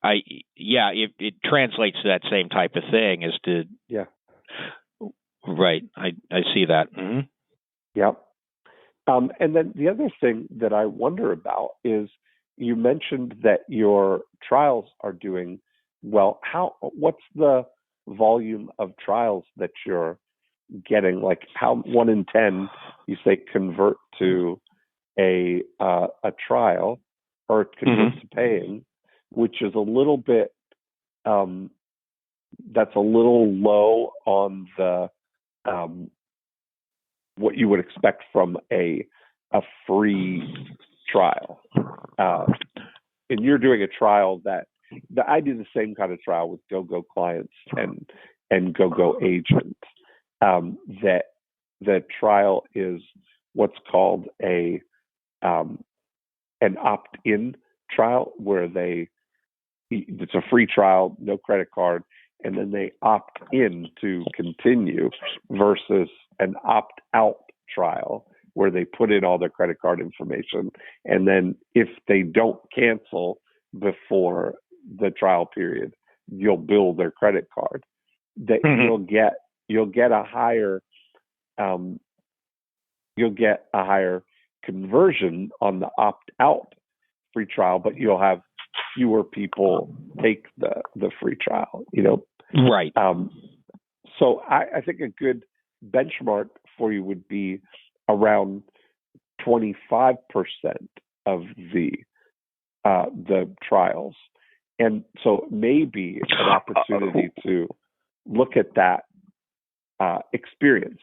it translates to that same type of thing as to right. I see that. Yep. And then the other thing that I wonder about is you mentioned that your trials are doing well. What's the volume of trials that you're getting? Like how 1 in 10 you say convert to a trial or convert to paying, which is a little bit that's a little low on the what you would expect from a free trial. And you're doing a trial that I do the same kind of trial with GoGo clients and GoGo agents. That the trial is what's called an opt-in trial, where it's a free trial, no credit card, and then they opt in to continue, versus an opt-out trial where they put in all their credit card information, and then if they don't cancel before the trial period, you'll bill their credit card. That you'll get a higher conversion on the opt-out free trial, but you'll have fewer people take the free trial. Right. So I think a good benchmark for you would be around 25% of the trials, and so maybe an opportunity to look at that experience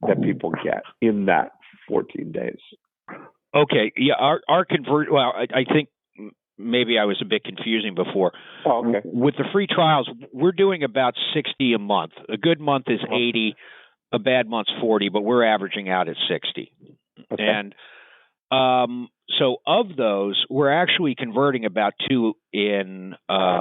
that people get in that 14 days. Okay. Yeah. Our convert. Well, I think maybe I was a bit confusing before. Oh, okay. With the free trials, we're doing about 60 a month. A good month is 80. A bad month's 40, but we're averaging out at 60. Okay. And so of those, we're actually converting about 2 in 10.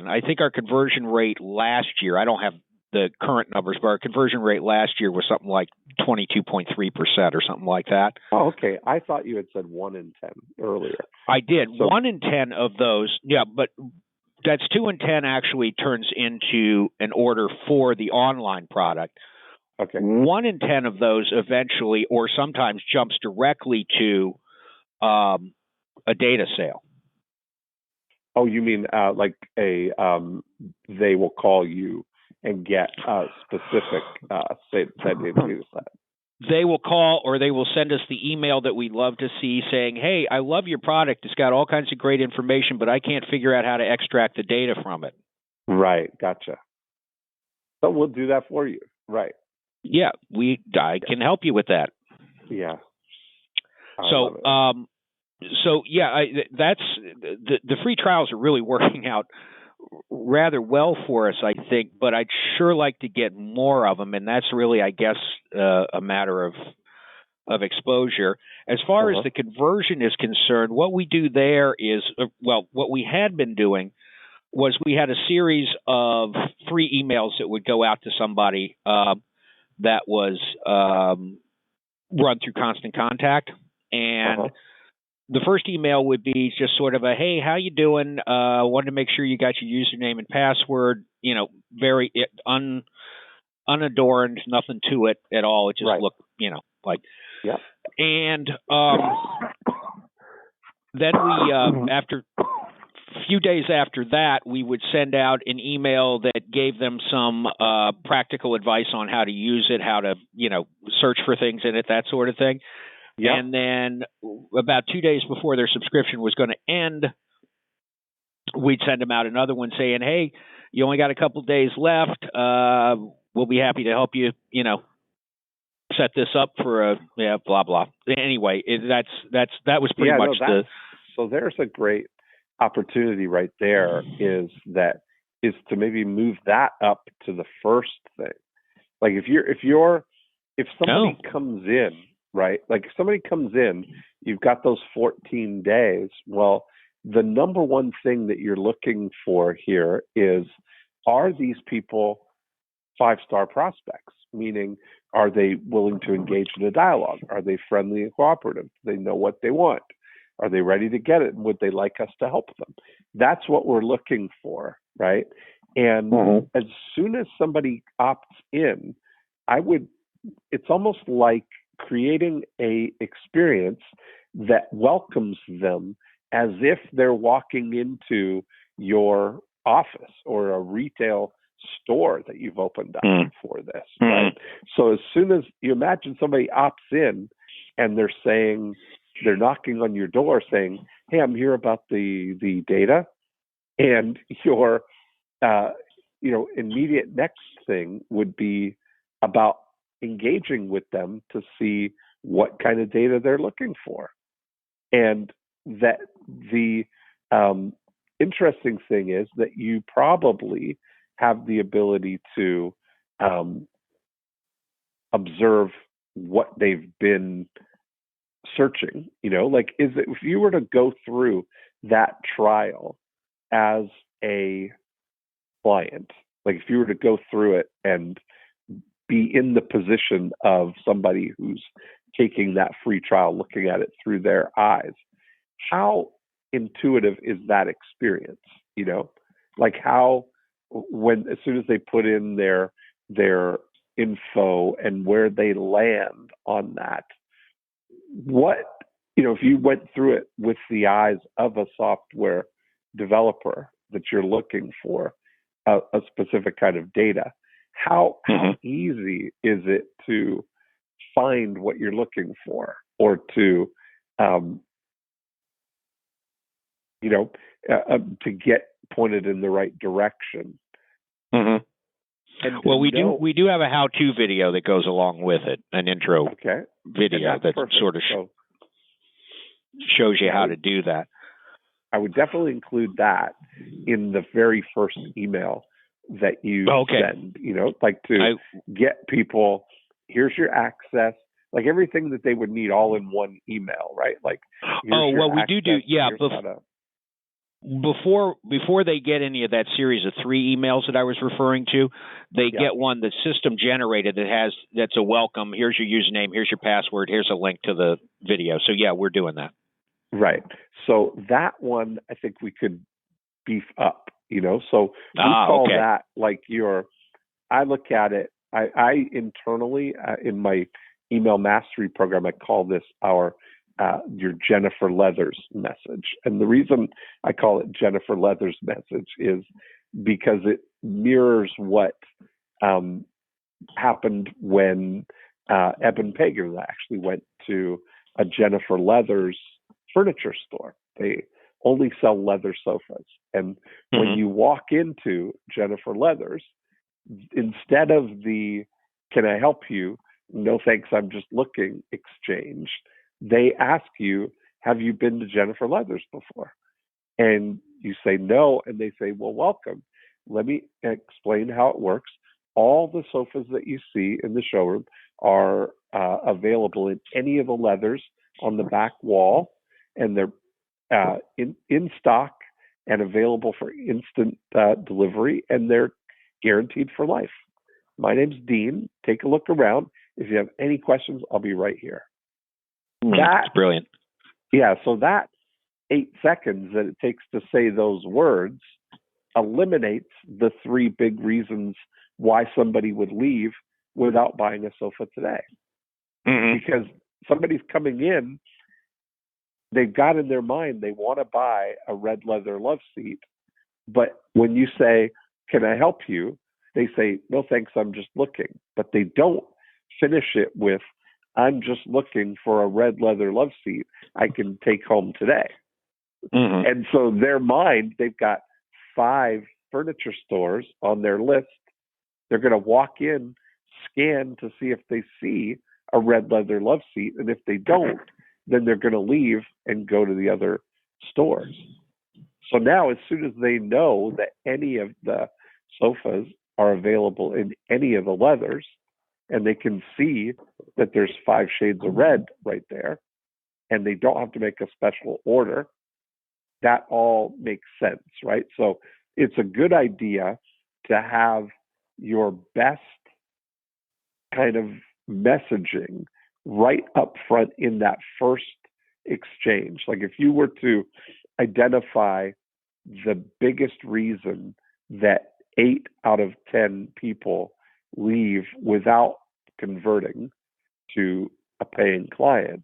I think our conversion rate last year, I don't have the current numbers, but our conversion rate last year was something like 22.3% or something like that. Oh, okay. I thought you had said 1 in 10 earlier. I did. So, 1 in 10 of those, but that's 2 in 10 actually turns into an order for the online product. Okay. 1 in 10 of those eventually, or sometimes, jumps directly to a data sale. Oh, you mean like they will call you and get a specific data set? They will call, or they will send us the email that we'd love to see saying, hey, I love your product. It's got all kinds of great information, but I can't figure out how to extract the data from it. Right. Gotcha. So we'll do that for you. Right. Yeah, I can help you with that. Yeah. That's the free trials are really working out rather well for us, I think, but I'd sure like to get more of them, and that's really, I guess, a matter of exposure. As far as the conversion is concerned, what we do there is, what we had been doing was we had a series of free emails that would go out to somebody that was run through Constant Contact, and the first email would be just sort of a, hey, how you doing? Wanted to make sure you got your username and password, very unadorned, nothing to it at all. It just looked, like, and then we, after a few days after that, we would send out an email that gave them some practical advice on how to use it, how to, search for things in it, that sort of thing. Yep. And then about 2 days before their subscription was going to end, we'd send them out another one saying, hey, you only got a couple days left. We'll be happy to help you, set this up for blah, blah. Anyway, that was pretty much So there's a great opportunity right there is to maybe move that up to the first thing. Like if somebody comes in, right? Like if somebody comes in, you've got those 14 days. Well, the number one thing that you're looking for here is, are these people 5-star prospects? Meaning, are they willing to engage in a dialogue? Are they friendly and cooperative? Do they know what they want? Are they ready to get it? And would they like us to help them? That's what we're looking for, right? And as soon as somebody opts in, it's almost like creating a experience that welcomes them as if they're walking into your office or a retail store that you've opened up for this, right? So as soon as you imagine somebody opts in and they're knocking on your door saying, hey, I'm here about the data, and your immediate next thing would be about engaging with them to see what kind of data they're looking for. And that the interesting thing is that you probably have the ability to observe what they've been searching. If you were to go through that trial as a client, like if you were to go through it and be in the position of somebody who's taking that free trial, looking at it through their eyes, how intuitive is that experience? Like how, as soon as they put in their info and where they land on that, if you went through it with the eyes of a software developer that you're looking for a specific kind of data, how easy is it to find what you're looking for, or to to get pointed in the right direction? Well, we do have a how-to video that goes along with it, an intro video that sort of shows you how to do that. I would definitely include that in the very first email that you send, get people, here's your access, like everything that they would need all in one email, right? Like, we do. Yeah. Before they get any of that series of 3 emails that I was referring to, they get one that's system generated that's a welcome. Here's your username. Here's your password. Here's a link to the video. So yeah, we're doing that. Right. So that one, I think we could beef up, so we call that like I look at it, I internally in my email mastery program, I call this your Jennifer Leathers message. And the reason I call it Jennifer Leathers message is because it mirrors what happened when Eben Pagan and I actually went to a Jennifer Leathers furniture store. They only sell leather sofas. And when you walk into Jennifer Leathers, instead of the "Can I help you? No thanks, I'm just looking" exchange, they ask you, "Have you been to Jennifer Leathers before?" And you say no, and they say, "Well, welcome. Let me explain how it works. All the sofas that you see in the showroom are available in any of the leathers on the back wall, and they're in stock and available for instant delivery, and they're guaranteed for life. My name's Dean. Take a look around. If you have any questions, I'll be right here." That's brilliant. Yeah, so that 8 seconds that it takes to say those words eliminates the 3 big reasons why somebody would leave without buying a sofa today. Because somebody's coming in, they've got in their mind they want to buy a red leather love seat, but when you say, "Can I help you?" they say, "No thanks, I'm just looking." But they don't finish it with, "I'm just looking for a red leather love seat I can take home today." And so their mind, they've got 5 furniture stores on their list. They're going to walk in, scan to see if they see a red leather love seat. And if they don't, then they're going to leave and go to the other stores. So now, as soon as they know that any of the sofas are available in any of the leathers, and they can see that there's 5 shades of red right there, and they don't have to make a special order, that all makes sense, right? So it's a good idea to have your best kind of messaging right up front in that first exchange. Like if you were to identify the biggest reason that 8 out of 10 people leave without converting to a paying client,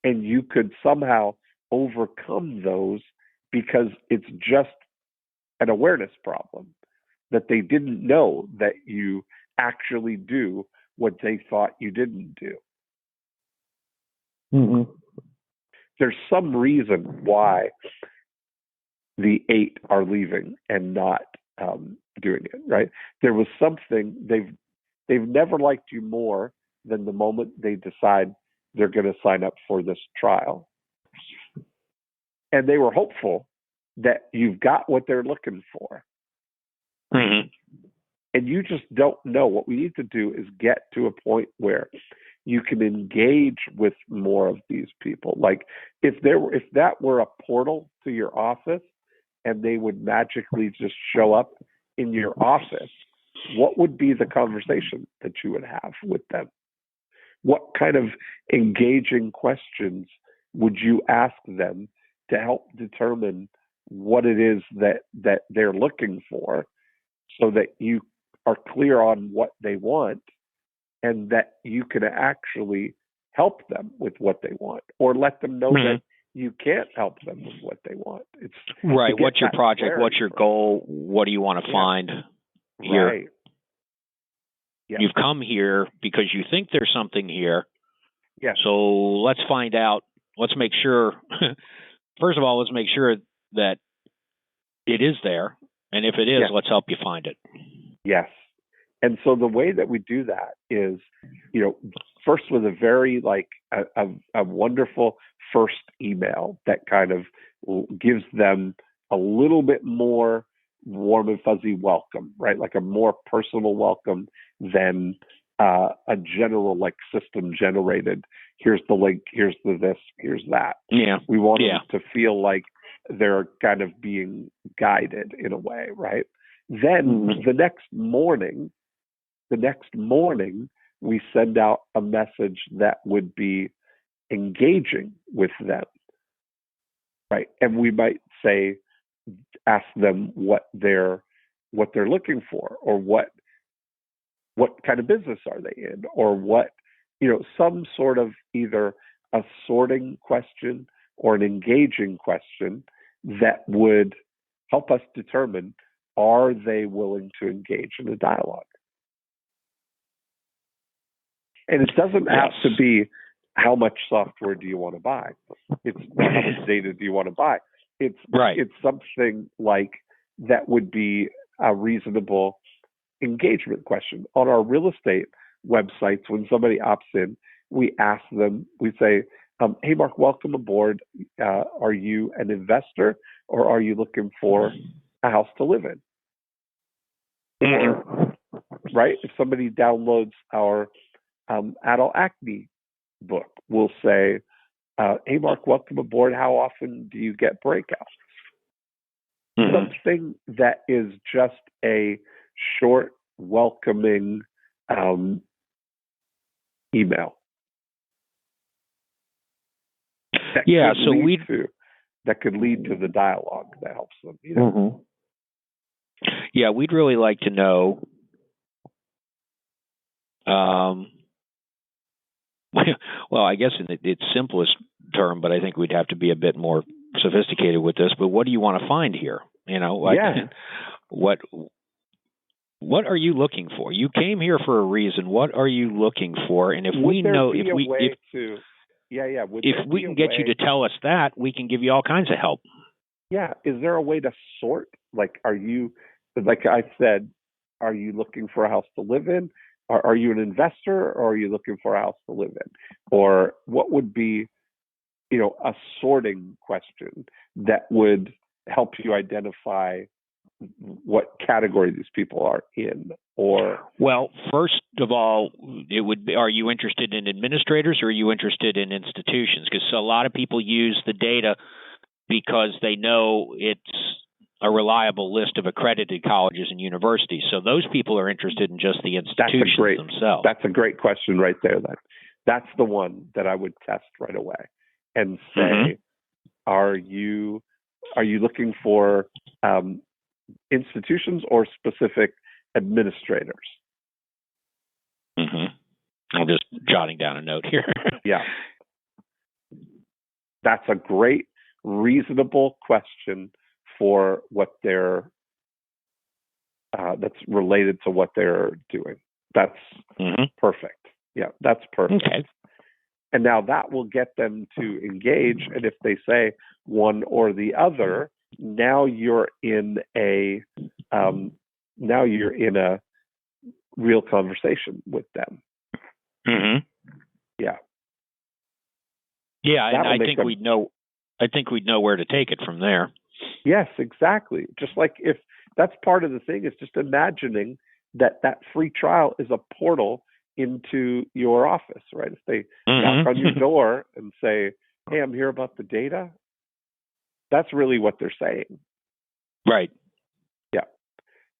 and you could somehow overcome those because it's just an awareness problem, that they didn't know that you actually do what they thought you didn't do. There's some reason why the 8 are leaving and not doing it, right? There was something, they've never liked you more than the moment they decide they're going to sign up for this trial. And they were hopeful that you've got what they're looking for. And you just don't know. What we need to do is get to a point where you can engage with more of these people. Like if that were a portal to your office and they would magically just show up in your office, what would be the conversation that you would have with them? What kind of engaging questions would you ask them to help determine what it is that they're looking for, so that you are clear on what they want and that you can actually help them with what they want, or let them know that you can't help them with what they want. It's right. What's your project? What's your goal? What do you want to find here? Right. Yeah. You've come here because you think there's something here. Yes. So let's find out. Let's make sure. First of all, let's make sure that it is there. And if it is, let's help you find it. Yes. And so the way that we do that is, first with a very a wonderful first email that kind of gives them a little bit more warm and fuzzy welcome, right? Like a more personal welcome than a general system generated. Here's the link, here's the this, here's that. Yeah. We want them to feel like they're kind of being guided in a way, right? Then the next morning, we send out a message that would be engaging with them, right? And we might say, ask them what they're looking for, or what kind of business are they in, or what, some sort of either a sorting question or an engaging question that would help us determine, are they willing to engage in a dialogue? And it doesn't have to be, how much software do you want to buy? It's how much data do you want to buy? It's something like that would be a reasonable, engagement question. On our real estate websites, when somebody opts in, we ask them, we say, hey, Mark, welcome aboard. Are you an investor or are you looking for a house to live in? Or, right, if somebody downloads our adult acne book, we'll say, hey, Mark, welcome aboard. How often do you get breakouts? Something that is just a short, welcoming email. That could lead to the dialogue that helps them. You know? Yeah, we'd really like to know. Well, I guess in its simplest term, but I think we'd have to be a bit more sophisticated with this. But what do you want to find here? You know, like, what are you looking for? You came here for a reason. What are you looking for? And if we know, if we can get you to tell us that, we can give you all kinds of help. Yeah. Is there a way to sort? Like, are you, like I said, are you looking for a house to live in? Are you an investor, or are you looking for a house to live in? Or what would be, you know, a sorting question that would help you identify what category these people are in? Or, well, first of all, it would be, are you interested in administrators or are you interested in institutions? Because a lot of people use the data because they know it's a reliable list of accredited colleges and universities. So those people are interested in just the institutions themselves. That's a great question right there. That's the one that I would test right away and say, are you looking for institutions or specific administrators? I'm just jotting down a note here. Yeah. That's a great, reasonable question for what they're that's related to what they're doing. That's perfect. Yeah, that's perfect. Okay. And now that will get them to engage. And if they say one or the other, now you're in a real conversation with them. Yeah. Yeah, and I think we'd know where to take it from there. Yes, exactly. Just like if that's part of the thing, is just imagining that free trial is a portal into your office, right? If they knock on your door and say, hey, I'm here about the data, that's really what they're saying. Right. Yeah.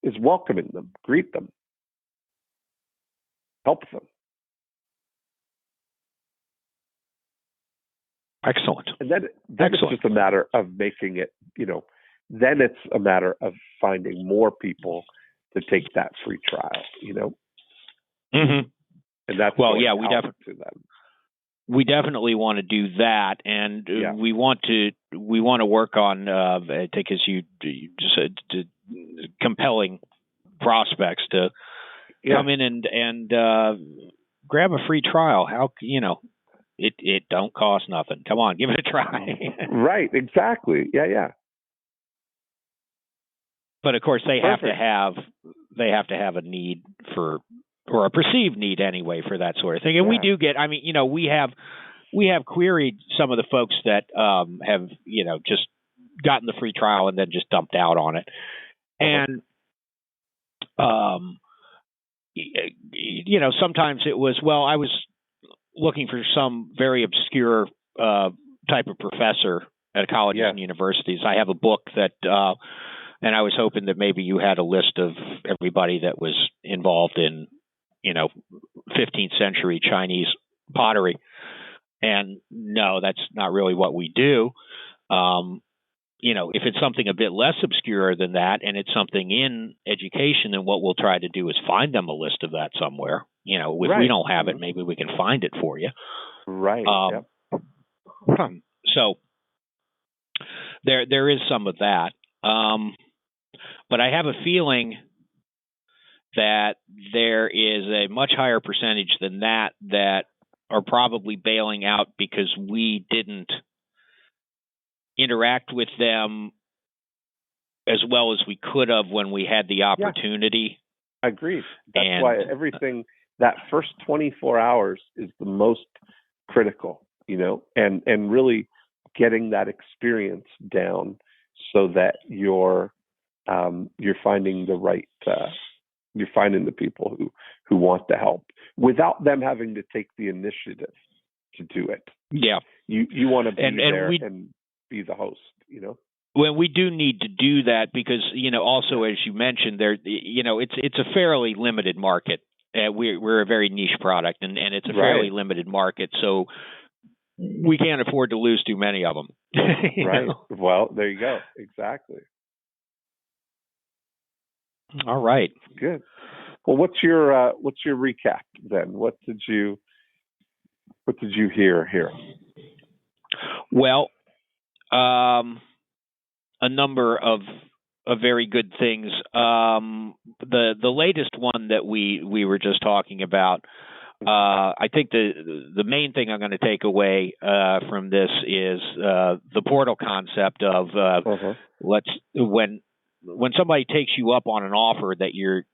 Is welcoming them, greet them, help them. Excellent. And then it's just a matter of making it, you know, then it's a matter of finding more people to take that free trial, you know? And that's we definitely want to do that, and we want to work on I think, as you said, compelling prospects to come in and grab a free trial. How, you know, it don't cost nothing. Come on, give it a try. Right, exactly. Yeah. But of course, they have to have a need for, or a perceived need anyway, for that sort of thing. And we do get, I mean, you know, we have queried some of the folks that have, you know, just gotten the free trial and then just dumped out on it. And you know, sometimes it was, well, I was looking for some very obscure type of professor at colleges and universities. I have a book that, and I was hoping that maybe you had a list of everybody that was involved in, you know, 15th century Chinese pottery. And no, that's not really what we do. You know, if it's something a bit less obscure than that, and it's something in education, then what we'll try to do is find them a list of that somewhere. You know, if we don't have it, maybe we can find it for you. Right. So there is some of that. But I have a feeling that there is a much higher percentage than that are probably bailing out because we didn't interact with them as well as we could have when we had the opportunity. Agreed. That's why everything, that first 24 hours is the most critical, and really getting that experience down so that you're finding the right, you're finding the people who want to help without them having to take the initiative to do it. Yeah. You want to be there and be the host, Well, we do need to do that because, also as you mentioned, there, it's a fairly limited market. We're a very niche product, and it's a fairly limited market, so we can't afford to lose too many of them. Right. Well, there you go. Exactly. All right. Good. Well, what's your recap then? What did you hear here? Well, a number of very good things. The latest one that we were just talking about, I think the main thing I'm going to take away from this is the portal concept of when somebody takes you up on an offer that you're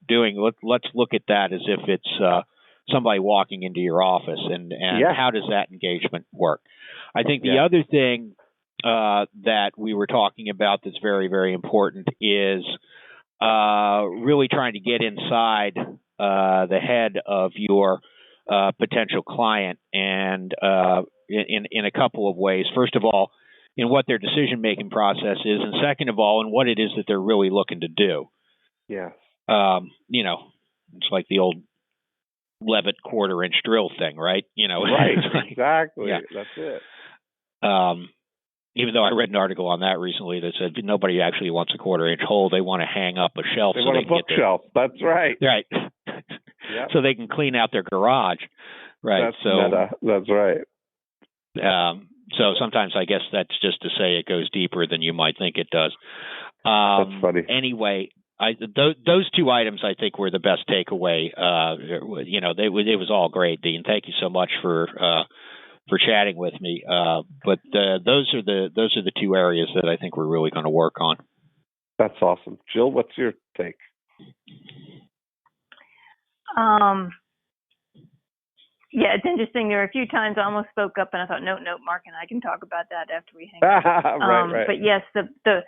doing, let's look at that as if it's somebody walking into your office, and how does that engagement work? I think the other thing that we were talking about that's very, very important is really trying to get inside the head of your potential client, and in a couple of ways. First of all, in what their decision-making process is, and second of all, in what it is that they're really looking to do. Yeah. It's like the old Levitt quarter-inch drill thing, right? Right, exactly. Yeah. That's it. Even though I read an article on that recently that said nobody actually wants a quarter-inch hole. They want to hang up a shelf. They want a bookshelf. That's right. Right. Yep. So they can clean out their garage. Right. That's right. So sometimes I guess that's just to say it goes deeper than you might think it does. That's funny. Anyway, those two items I think were the best takeaway. It was all great, Dean. Thank you so much for chatting with me. But those are the two areas that I think we're really going to work on. That's awesome, Jill. What's your take? Yeah, it's interesting. There were a few times I almost spoke up, and I thought, no, Mark and I can talk about that after we hang up. Right. But yes, the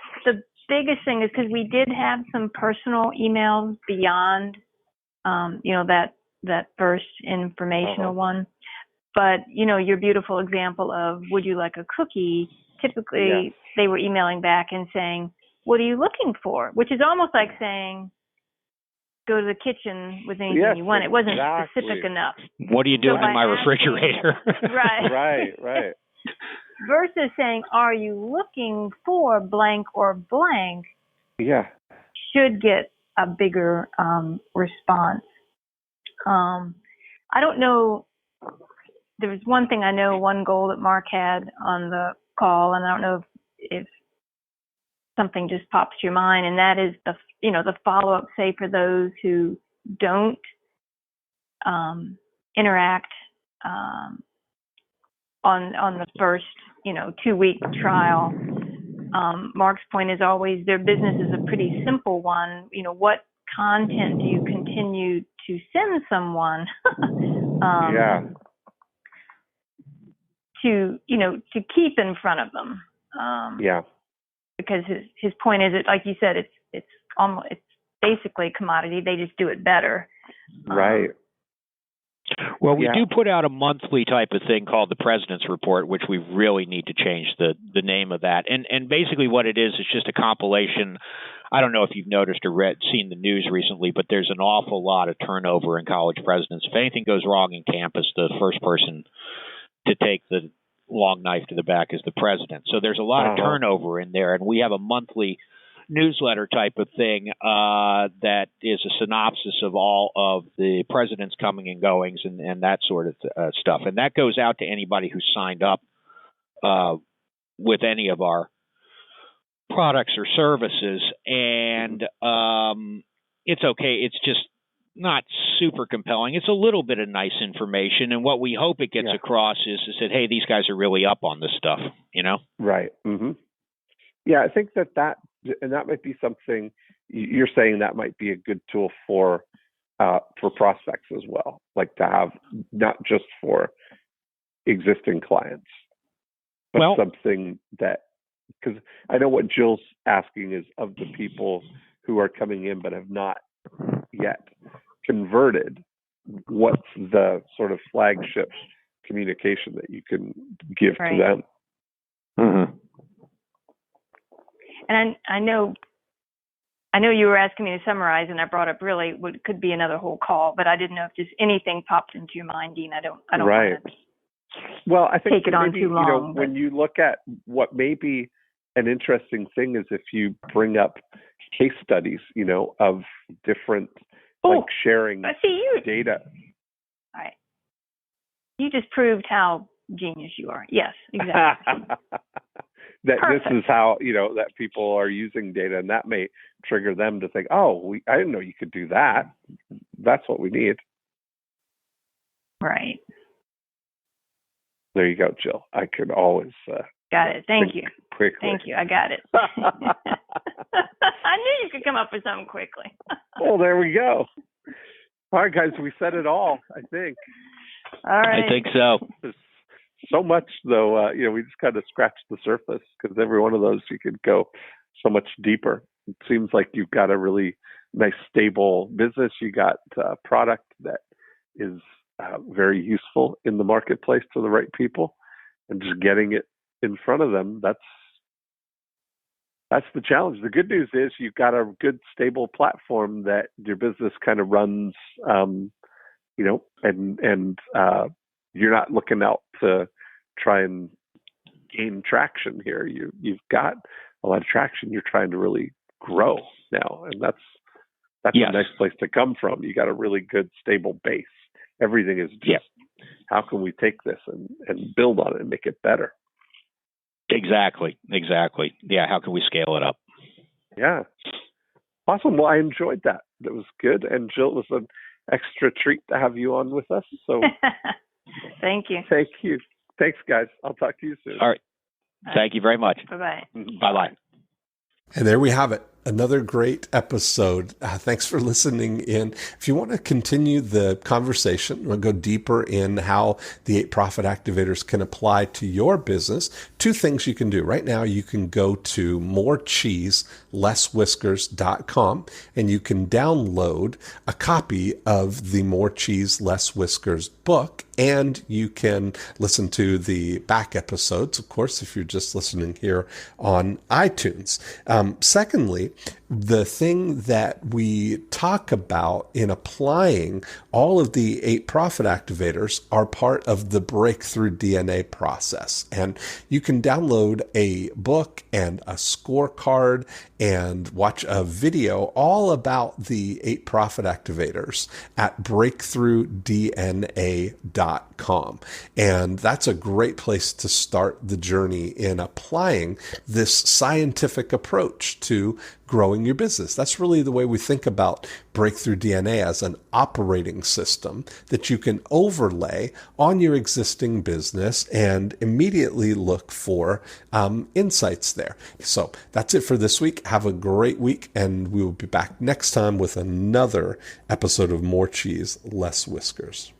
biggest thing is because we did have some personal emails beyond, that first informational one. But, your beautiful example of would you like a cookie, typically they were emailing back and saying, what are you looking for? Which is almost like saying, go to the kitchen with anything you want. It wasn't specific enough. What are you doing in my refrigerator? Right. Versus saying, are you looking for blank or blank? Yeah. Should get a bigger response. I don't know. There was one thing I know, one goal that Mark had on the call, and I don't know if something just pops to your mind, and that is the follow-up, say, for those who don't interact on the first 2-week trial. Mark's point is always their business is a pretty simple one. What content do you continue to send someone to keep in front of them? Because his point is that, like you said, it's basically a commodity. They just do it better. Right. Well, we do put out a monthly type of thing called the President's Report, which we really need to change the name of that. And basically what it is just a compilation. I don't know if you've noticed or seen the news recently, but there's an awful lot of turnover in college presidents. If anything goes wrong in campus, the first person to take the long knife to the back is the president. So there's a lot of turnover in there, and we have a monthly newsletter type of thing that is a synopsis of all of the president's coming and goings and that sort of stuff. And that goes out to anybody who signed up with any of our products or services. And it's okay. It's just not super compelling. It's a little bit of nice information. And what we hope it gets across is that, hey, these guys are really up on this stuff, Right. Mm-hmm. Yeah, I think that might be something you're saying that might be a good tool for prospects as well, like to have not just for existing clients, but something that, because I know what Jill's asking is of the people who are coming in but have not yet converted, what's the sort of flagship communication that you can give to them? Mm-hmm. And I know you were asking me to summarize, and I brought up really what could be another whole call, but I didn't know if just anything popped into your mind, Dean. I don't right. Well, I think take it on too long. When you look at what may be an interesting thing is if you bring up case studies, of different, like sharing data. All right. You just proved how genius you are. Yes, exactly. That Perfect. This is how, that people are using data, and that may trigger them to think, I didn't know you could do that. That's what we need. Right. There you go, Jill. I could always got it. Thank you. Quickly. Thank you. I got it. I knew you could come up with something quickly. Well, there we go. All right, guys, we said it all, I think. All right. I think so. So much, though, we just kind of scratched the surface, because every one of those you could go so much deeper. It seems like you've got a really nice, stable business. You got a product that is very useful in the marketplace to the right people, and just getting it in front of them. That's the challenge. The good news is you've got a good, stable platform that your business kind of runs, and you're not looking out to try and gain traction here. You've got a lot of traction. You're trying to really grow now, and that's yes. a nice place to come from. You got a really good, stable base. Everything is just how can we take this and build on it and make it better? Exactly. Yeah, how can we scale it up? Yeah. Awesome. Well, I enjoyed that. It was good. And Jill, it was an extra treat to have you on with us. So Thank you. Thank you. Thanks, guys. I'll talk to you soon. All right. Thank you very much. Bye-bye. Bye-bye. And there we have it. Another great episode. Thanks for listening in. If you want to continue the conversation, we'll go deeper in how the 8 Profit Activators can apply to your business. 2 things you can do. Right now, you can go to morecheeselesswhiskers.com and you can download a copy of the More Cheese Less Whiskers book, and you can listen to the back episodes, of course, if you're just listening here on iTunes. Secondly, the thing that we talk about in applying all of the 8 Profit Activators are part of the Breakthrough DNA process. And you can download a book and a scorecard and watch a video all about the 8 Profit Activators at breakthroughdna.com. And that's a great place to start the journey in applying this scientific approach to growing your business. That's really the way we think about Breakthrough DNA, as an operating system that you can overlay on your existing business and immediately look for insights there. So that's it for this week. Have a great week, and we will be back next time with another episode of More Cheese, Less Whiskers.